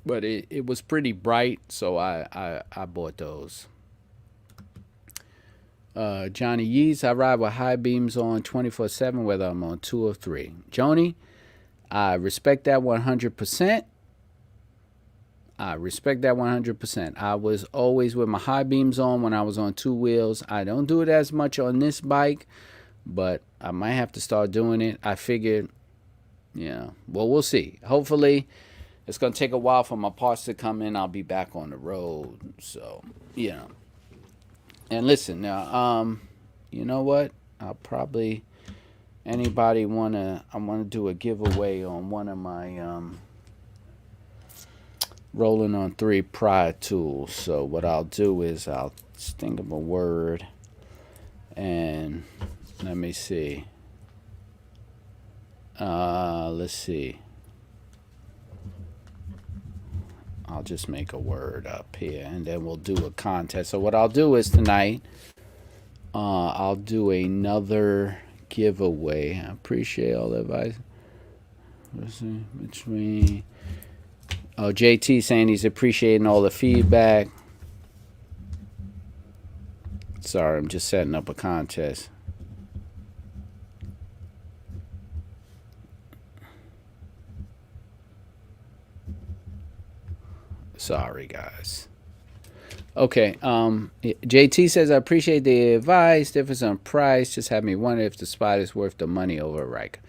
but it was pretty bright, so I bought those. Johnny Yees, I ride with high beams on 24/7, whether I'm on 2 or 3. Joni, I respect that 100%. I respect that 100%. I was always with my high beams on when I was on 2 wheels. I don't do it as much on this bike, but I might have to start doing it. I figured, well, we'll see. Hopefully, it's going to take a while for my parts to come in. I'll be back on the road. So, And listen, now, you know what? I'll probably, anybody I want to do a giveaway on one of my rolling on 3 pry tools. So what I'll do is I'll think of a word, and let me see. Let's see. I'll just make a word up here, and then we'll do a contest. So what I'll do is tonight, I'll do another giveaway. I appreciate all the advice. Between JT saying he's appreciating all the feedback. Sorry, I'm just setting up a contest. Sorry, guys. Okay, JT says, I appreciate the advice. Difference on price. Just had me wonder if the spot is worth the money over Ryker.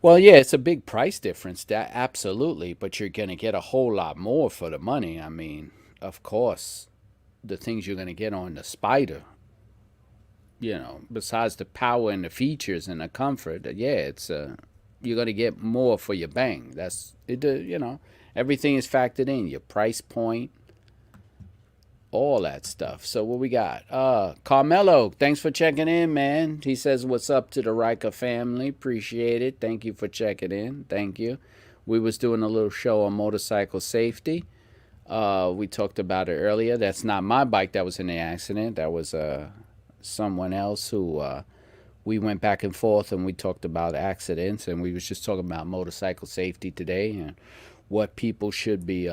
Well, yeah, it's a big price difference, that absolutely, but you're going to get a whole lot more for the money. I mean, of course, the things you're going to get on the Spider, besides the power and the features and the comfort, it's you're going to get more for your bang. That's it. Everything is factored in, your price point, all that stuff. So what we got? Carmelo, thanks for checking in, man. He says, what's up to the Ryker family? Appreciate it. Thank you for checking in. Thank you. We was doing a little show on motorcycle safety. We talked about it earlier. That's not my bike that was in the accident. That was someone else who we went back and forth and we talked about accidents, and we was just talking about motorcycle safety today and what people should be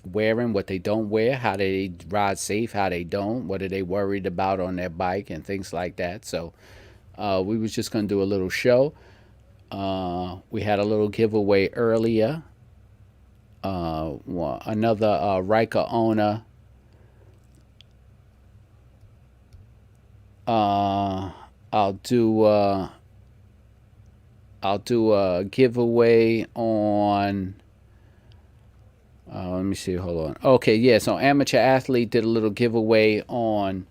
wearing, what they don't wear, how they ride safe, how they don't, what are they worried about on their bike, and things like that. So we was just gonna do a little show. We had a little giveaway earlier. Another Ryker owner. Uh, I'll do uh, I'll do a giveaway on. Let me see. Hold on. Okay, yeah. So Amateur Athlete did a little giveaway on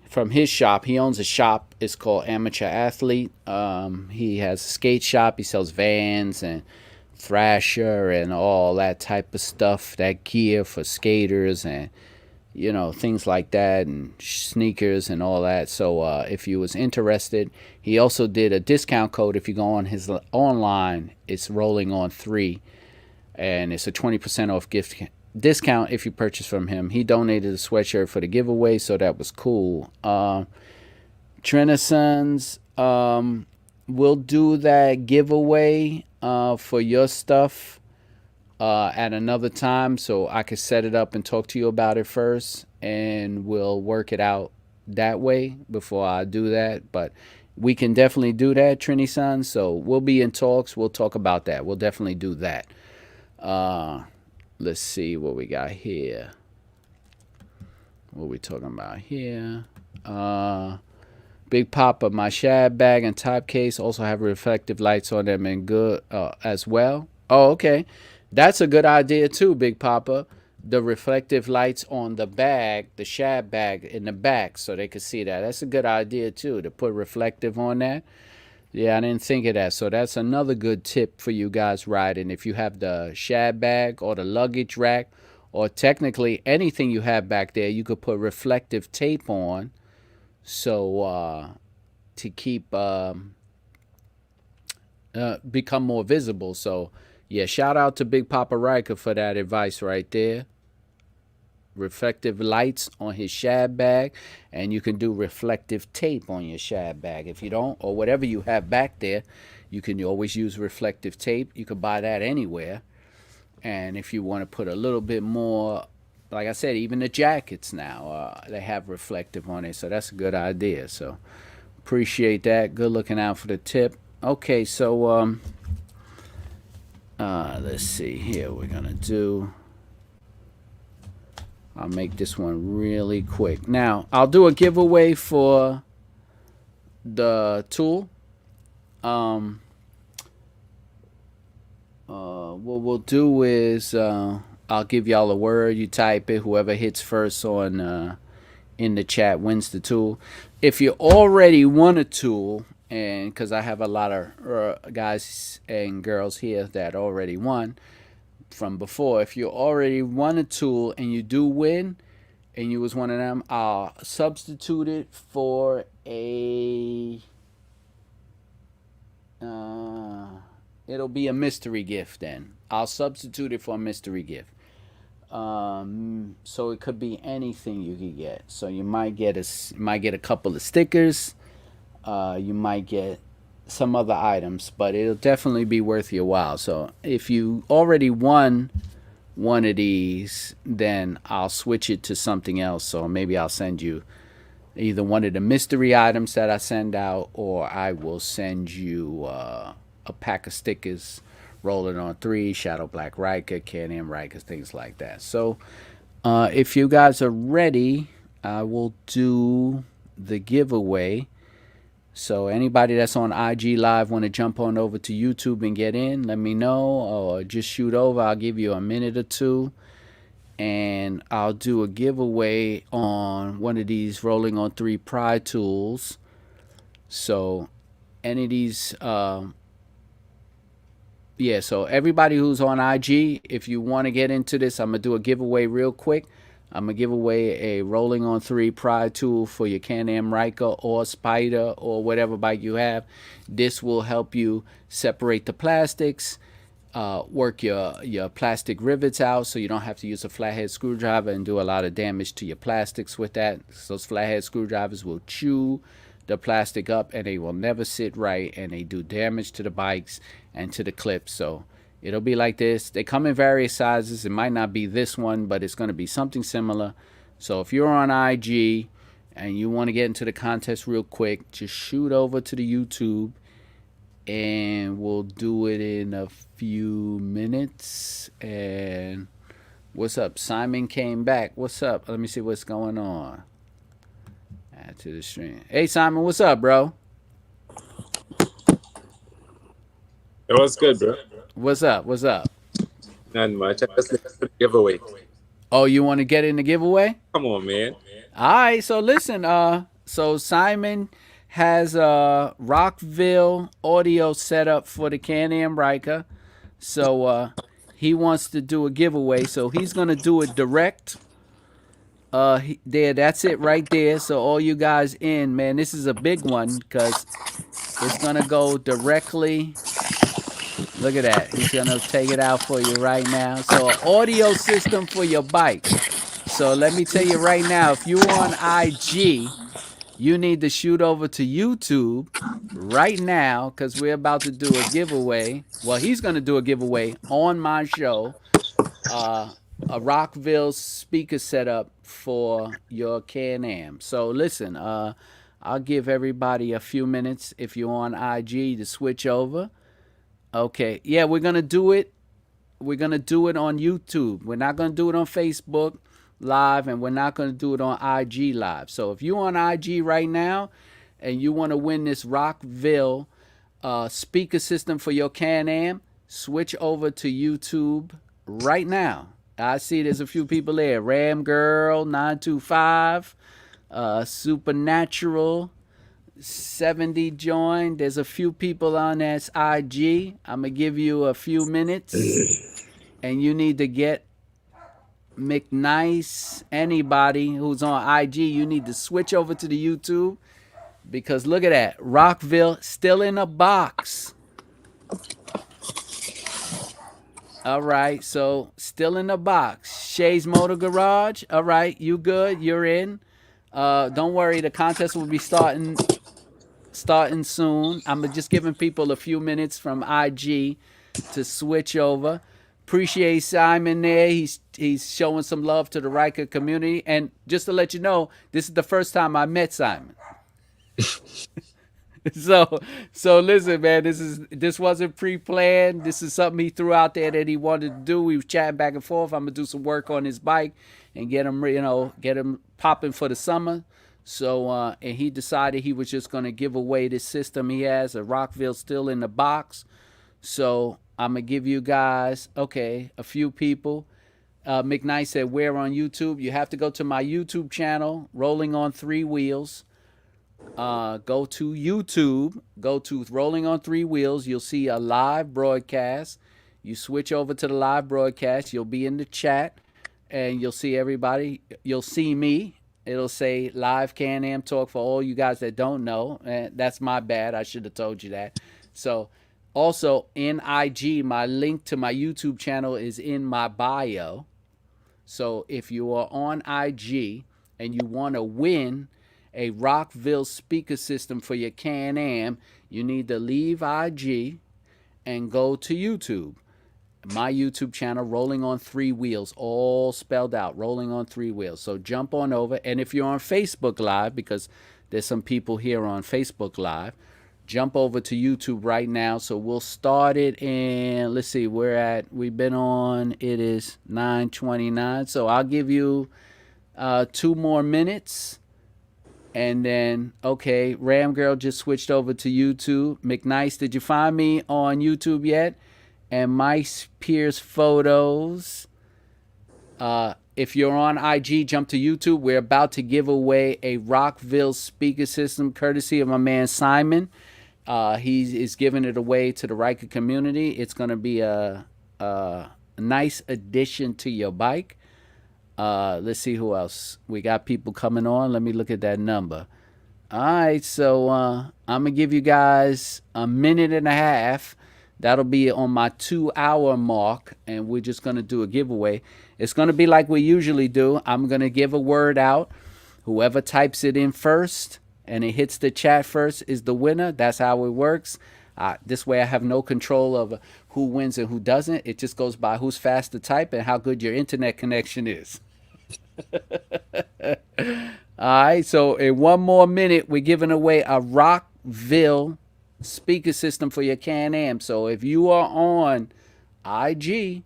from his shop. He owns a shop. It's called Amateur Athlete. He has a skate shop. He sells Vans and Thrasher and all that type of stuff. That gear for skaters and things like that, and sneakers and all that. So if you was interested, he also did a discount code. If you go on his online, it's rolling on 3, and it's a 20% off gift discount if you purchase from him. He donated a sweatshirt for the giveaway, so that was cool. Trenisons will do that giveaway for your stuff at another time, so I could set it up and talk to you about it first, and we'll work it out that way before I do that. But we can definitely do that, Trini Son. So we'll be in talks. We'll talk about that. We'll definitely do that. Let's see what we got here. What are we talking about here? Big Papa, my shad bag and top case also have reflective lights on them and good as well. Oh, okay. That's a good idea too, Big Papa. The reflective lights on the bag, the shad bag in the back, so they could see that. That's a good idea too, to put reflective on that. Yeah, I didn't think of that. So that's another good tip for you guys riding. If you have the shad bag or the luggage rack, or technically anything you have back there, you could put reflective tape on, so to keep become more visible. So yeah, shout out to Big Papa Ryker for that advice right there. Reflective lights on his shad bag, and you can do reflective tape on your shad bag. If you don't, or whatever you have back there, you can always use reflective tape. You can buy that anywhere. And if you want to put a little bit more, like I said, even the jackets now, they have reflective on it, so that's a good idea. So appreciate that. Good looking out for the tip. Okay, so let's see here. We're gonna do. I'll make this one really quick. Now, I'll do a giveaway for the tool. What we'll do is I'll give y'all a word. You type it. Whoever hits first on in the chat wins the tool. If you already won a tool, and because I have a lot of guys and girls here that already won from before, if you already won a tool and you do win, and you was one of them, I'll substitute it for a it'll be a mystery gift. Then I'll substitute it for a mystery gift. So it could be anything you could get. So you might get a couple of stickers. You might get some other items, but it'll definitely be worth your while. So if you already won one of these, then I'll switch it to something else. So maybe I'll send you either one of the mystery items that I send out, or I will send you a pack of stickers, Rolling on 3, Shadow Black Ryker, Can Am Ryker, things like that. So if you guys are ready, I will do the giveaway. So anybody that's on IG Live want to jump on over to YouTube and get in, let me know, or just shoot over. I'll give you a minute or two, and I'll do a giveaway on one of these Rolling on 3 pry tools. So any of these, yeah, so everybody who's on IG, if you want to get into this, I'm going to do a giveaway real quick. I'm going to give away a Rolling on 3 pry tool for your Can Am Ryker or Spider or whatever bike you have. This will help you separate the plastics work your plastic rivets out so you don't have to use a flathead screwdriver and do a lot of damage to your plastics with that. So those flathead screwdrivers will chew the plastic up and they will never sit right and they do damage to the bikes and to the clips. So it'll be like this. They come in various sizes. It might not be this one, but it's going to be something similar. So if you're on IG and you want to get into the contest real quick, just shoot over to the YouTube and we'll do it in a few minutes. And what's up? Simon came back. What's up? Let me see what's going on. Add to the stream. Hey, Simon, what's up, bro? It was good, bro. What's up? What's up? Not much. I just listened to the giveaway. Oh, you want to get in the giveaway? Come on, man. All right. So listen. So Simon has a Rockville audio set up for the Can Am Ryker. So he wants to do a giveaway. So he's gonna do it direct. There, that's it right there. So all you guys in, man, this is a big one because it's gonna go directly. Look at that. He's gonna take it out for you right now. So an audio system for your bike. So let me tell you right now, if you're on IG, you need to shoot over to YouTube right now because we're about to do a giveaway. Well, he's going to do a giveaway on my show, a Rockville speaker setup for your Can Am. So listen, I'll give everybody a few minutes if you're on IG to switch over. Okay, yeah, we're going to do it. We're going to do it on YouTube. We're not going to do it on Facebook Live, and we're not going to do it on IG Live. So if you're on IG right now and you want to win this Rockville speaker system for your Can Am, switch over to YouTube right now. I see there's a few people there. Ram Girl 925, Supernatural 70 joined. There's a few people on that's IG. I'm gonna give you a few minutes, and you need to get McNice. Anybody who's on IG, you need to switch over to the YouTube because look at that, Rockville still in a box. All right, so still in the box. Shay's Motor Garage. All right, you good? You're in. Don't worry, the contest will be starting soon. I'm just giving people a few minutes from IG to switch over. Appreciate Simon there. He's showing some love to the Ryker community. And just to let you know, this is the first time I met Simon. so so listen, man, this wasn't pre-planned. This is something he threw out there that he wanted to do. We was chatting back and forth. I'm gonna do some work on his bike and get him popping for the summer. So and he decided he was just gonna give away this system he has. A Rockville still in the box. So I'm gonna give you guys a few people. McKnight said, "Where on YouTube?" You have to go to my YouTube channel, Rolling on Three Wheels. Go to YouTube, go to Rolling on Three Wheels. You'll see a live broadcast. You switch over to the live broadcast. You'll be in the chat, and you'll see everybody. You'll see me. It'll say live Can Am Talk for all you guys that don't know. And that's my bad. I should have told you that. So, also in IG, my link to my YouTube channel is in my bio. So if you are on IG and you want to win a Rockville speaker system for your Can Am, you need to leave IG and go to YouTube. My YouTube channel, Rolling on Three Wheels, all spelled out, Rolling on Three Wheels. So jump on over. And if you're on Facebook Live, because there's some people here on Facebook Live, jump over to YouTube right now. So we'll start it in, let's see, we've been on, it is 9:29. So I'll give you 2 more minutes. And then, okay, Ram Girl just switched over to YouTube. McNice, did you find me on YouTube yet? And Mike Pierce Photos. If you're on IG, jump to YouTube. We're about to give away a Rockville speaker system courtesy of my man Simon. He is giving it away to the Ryker community. It's going to be a nice addition to your bike. Let's see who else. We got people coming on. Let me look at that number. All right, so I'm going to give you guys a minute and a half That'll be on my 2 hour mark, and we're just gonna do a giveaway. It's gonna be like we usually do. I'm gonna give a word out. Whoever types it in first and it hits the chat first is the winner. That's how it works. This way, I have no control of who wins and who doesn't. It just goes by who's fast to type and how good your internet connection is. All right, so in one more minute, we're giving away a Rockville speaker system for your Can Am. So if you are on IG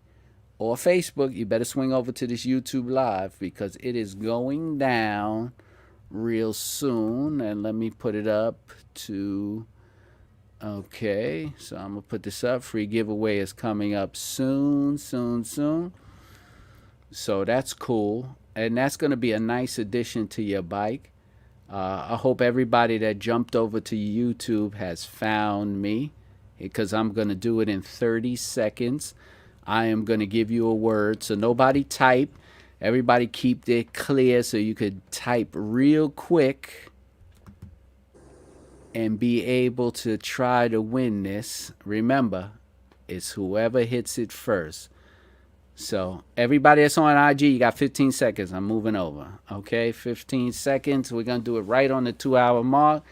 or Facebook, you better swing over to this YouTube Live because it is going down real soon. And let me put it up to. Okay, so I'm going to put this up. Free giveaway is coming up soon, soon, soon. So that's cool. And that's going to be a nice addition to your bike. I hope everybody that jumped over to YouTube has found me because I'm going to do it in 30 seconds. I am going to give you a word. So nobody type. Everybody keep it clear so you could type real quick and be able to try to win this. Remember, it's whoever hits it first. So everybody that's on IG, you got 15 seconds. I'm moving over. Okay, 15 seconds. We're going to do it right on the 2 hour mark.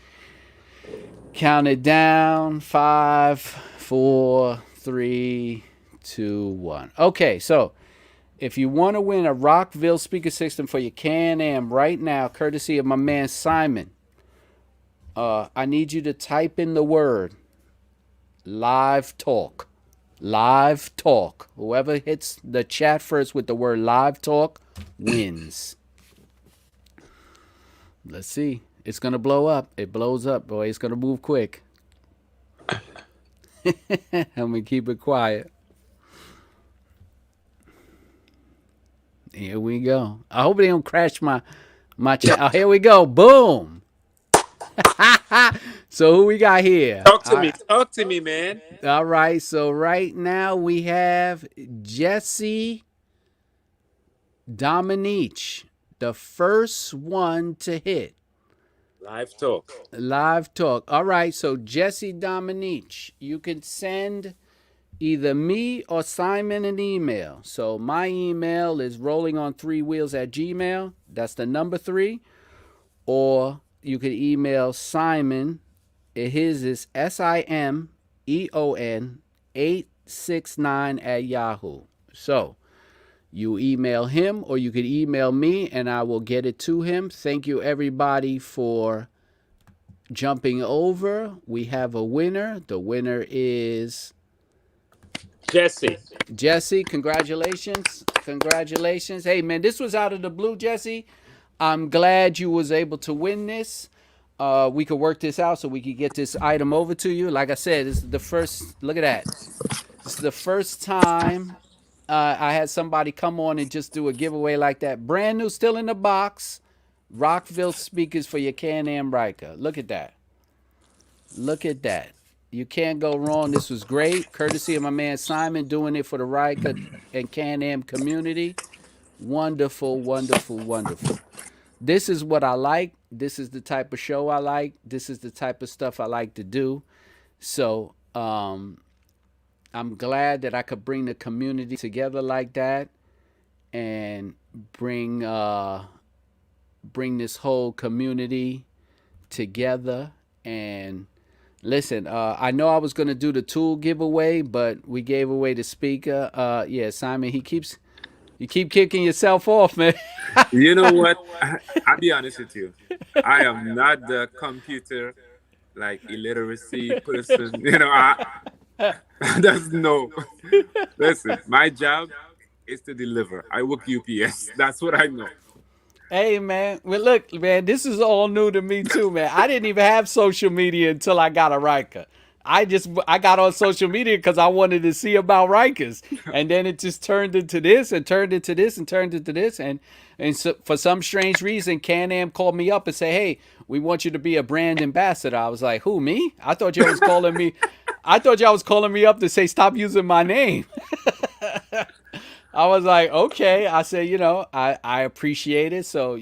Count it down. 5, 4, 3, 2, 1. Okay, so if you want to win a Rockville speaker system for your Can Am right now, courtesy of my man Simon, I need you to type in the word live talk. Live talk. Whoever hits the chat first with the word live talk wins. Let's see. It's going to blow up. It blows up, boy. It's going to move quick. I'm going to keep it quiet. Here we go. I hope they don't crash my chat. Oh, here we go. Boom. So who we got here? Talk to me, man. All right. So right now we have Jesse Dominique, the first one to hit. Live talk. Live talk. All right. So Jesse Dominique, you can send either me or Simon an email. So my email is rollingon3wheels@gmail. That's the number 3. Or you could email Simon. His is SIMEON869 So you email him or you could email me and I will get it to him. Thank you everybody for jumping over. We have a winner. The winner is Jesse, congratulations. Congratulations. Hey man, this was out of the blue, Jesse. I'm glad you was able to win this. We could work this out so we could get this item over to you. Like I said, this is the first. Look at that. This is the first time I had somebody come on and just do a giveaway like that. Brand new, still in the box. Rockville speakers for your Can Am Ryker. Look at that. Look at that. You can't go wrong. This was great. Courtesy of my man Simon doing it for the Ryker and Can Am community. Wonderful, wonderful, wonderful. This is what I like. This is the type of show I like. This is the type of stuff I like to do. So I'm glad that I could bring the community together like that and bring this whole community together. And listen, I know I was going to do the tool giveaway, but we gave away the speaker. Yeah, Simon, you keep kicking yourself off, man. You know what? I'll be honest with you. I am not the computer illiteracy person. That's no. Listen, my job is to deliver. I work UPS. That's what I know. Hey, man. Well, look, man, this is all new to me, too, man. I didn't even have social media until I got a Ryker. I got on social media because I wanted to see about Rikers, and then it just turned into this and turned into this and turned into this, and so for some strange reason, Can Am called me up and said, "Hey, we want you to be a brand ambassador." I was like, "Who, me? I thought y'all was calling me. I thought y'all was calling me up to say stop using my name." I was like, okay. I said, I appreciate it. So,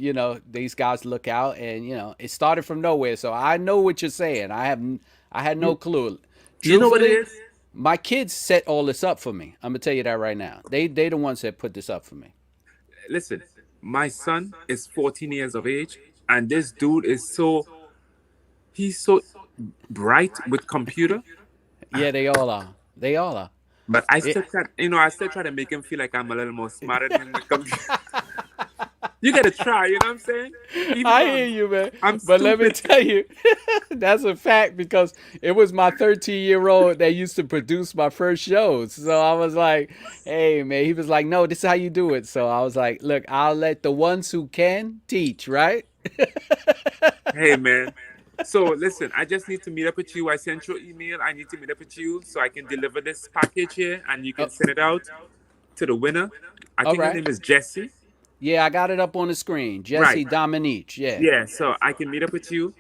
these guys look out, and it started from nowhere. So I know what you're saying. I had no clue. You know what it is? My kids set all this up for me. I'm gonna tell you that right now. They the ones that put this up for me. Listen, my son is 14 years of age, and this dude is he's so bright with computer. Yeah, they all are. They all are. But I It, still try, I still try to make him feel like I'm a little more smarter than him with computer. You gotta try, you know what I'm saying? Even I though hear you, man. I'm But let me stupid. tell you, that's a fact because it was my 13-year-old that used to produce my first shows. So I was like, hey, man. He was like, no, this is how you do it. So I was like, look, I'll let the ones who can teach, right? Hey man. So listen, I just need to meet up with you. I sent you an email. I need to meet up with you so I can deliver this package here and you Oh, can send it out to the winner. I all think her right. name is Jessie. Yeah, I got it up on the screen. Right. Jesse Dominique. Yeah. Yeah, so I can meet up with you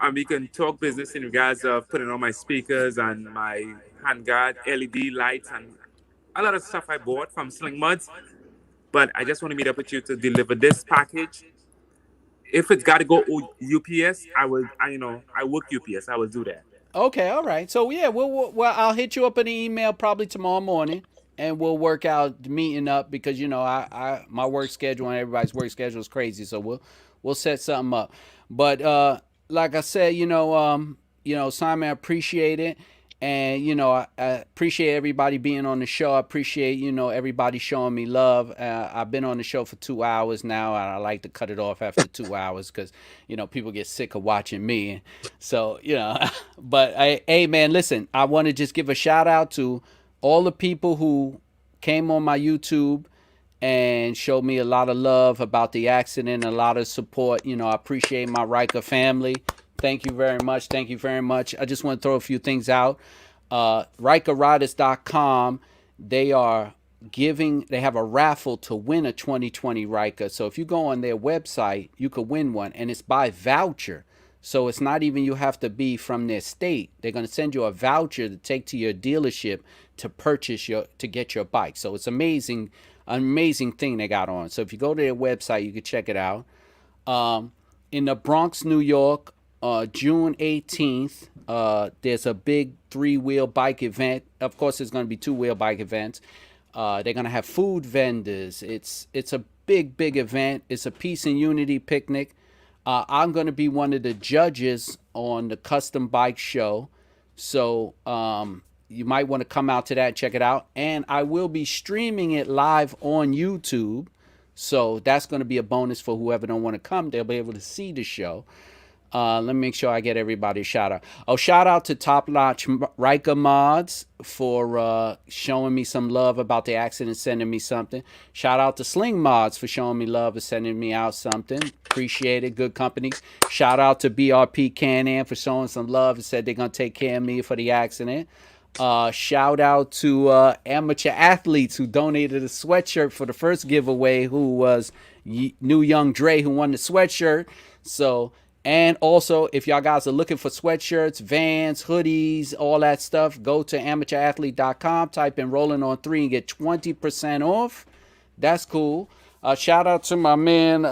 and we can talk business in regards of putting on my speakers and my handguard, LED lights, and a lot of stuff I bought from Sling Muds. But I just want to meet up with you to deliver this package. If it's got to go UPS, I will. I work UPS. I will do that. Okay, all right. So yeah, well, I'll hit you up in an email probably tomorrow morning, and we'll work out the meeting up because I my work schedule and everybody's work schedule is crazy. So we'll set something up. But like I said, Simon, I appreciate it, and I appreciate everybody being on the show. I appreciate everybody showing me love. I've been on the show for 2 hours now, and I like to cut it off after 2 hours because people get sick of watching me. So but hey man, listen, I want to just give a shout out to all the people who came on my YouTube and showed me a lot of love about the accident, a lot of support. I appreciate my Ryker family. Thank you very much. Thank you very much. I just want to throw a few things out. RykerRiders.com, they have a raffle to win a 2020 Ryker. So if you go on their website, you could win one, and it's by voucher. So it's not even you have to be from their state. They're going to send you a voucher to take to your dealership to to get your bike. So it's amazing thing they got on. So if you go to their website, you can check it out. In the Bronx, New York, June 18th, there's a big 3-wheel bike event. Of course, there's going to be 2-wheel bike events. They're going to have food vendors. It's a big event. It's a peace and unity picnic. I'm going to be one of the judges on the custom bike show. So you might want to come out to that and check it out. And I will be streaming it live on YouTube. So that's going to be a bonus for whoever don't want to come. They'll be able to see the show. Let me make sure I get everybody a shout out. Oh, shout out to Top Notch Ryker Mods for showing me some love about the accident, sending me something. Shout out to Sling Mods for showing me love and sending me out something. Appreciate it. Good company. Shout out to BRP Can Am for showing some love and said they're going to take care of me for the accident. Shout out to amateur athletes who donated a sweatshirt for the first giveaway, who was New Young Dre, who won the sweatshirt. So, and also, if y'all guys are looking for sweatshirts, Vans, hoodies, all that stuff, go to amateurathlete.com, type in Rolling on 3 and get 20% off. That's cool. Shout out to my man,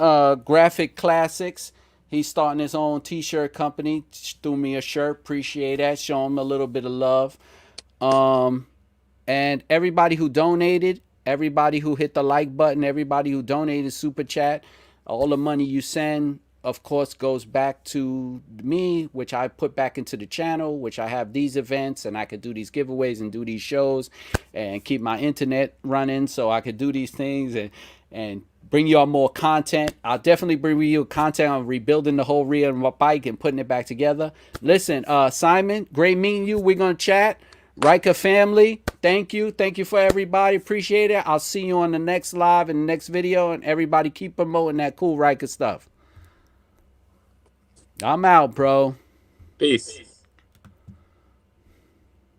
Graphic Classics. He's starting his own t-shirt company. Threw me a shirt. Appreciate that. Show him a little bit of love. And everybody who donated, everybody who hit the like button, everybody who donated super chat, all the money you send, of course, goes back to me, which I put back into the channel, which I have these events and I could do these giveaways and do these shows and keep my internet running so I could do these things and bring y'all more content. I'll definitely bring you content on rebuilding the whole rear of my bike and putting it back together. Listen, Simon, great meeting you. We're going to chat. Ryker family, thank you. Thank you for everybody. Appreciate it. I'll see you on the next live and the next video. And everybody keep promoting that cool Ryker stuff. I'm out, bro. Peace.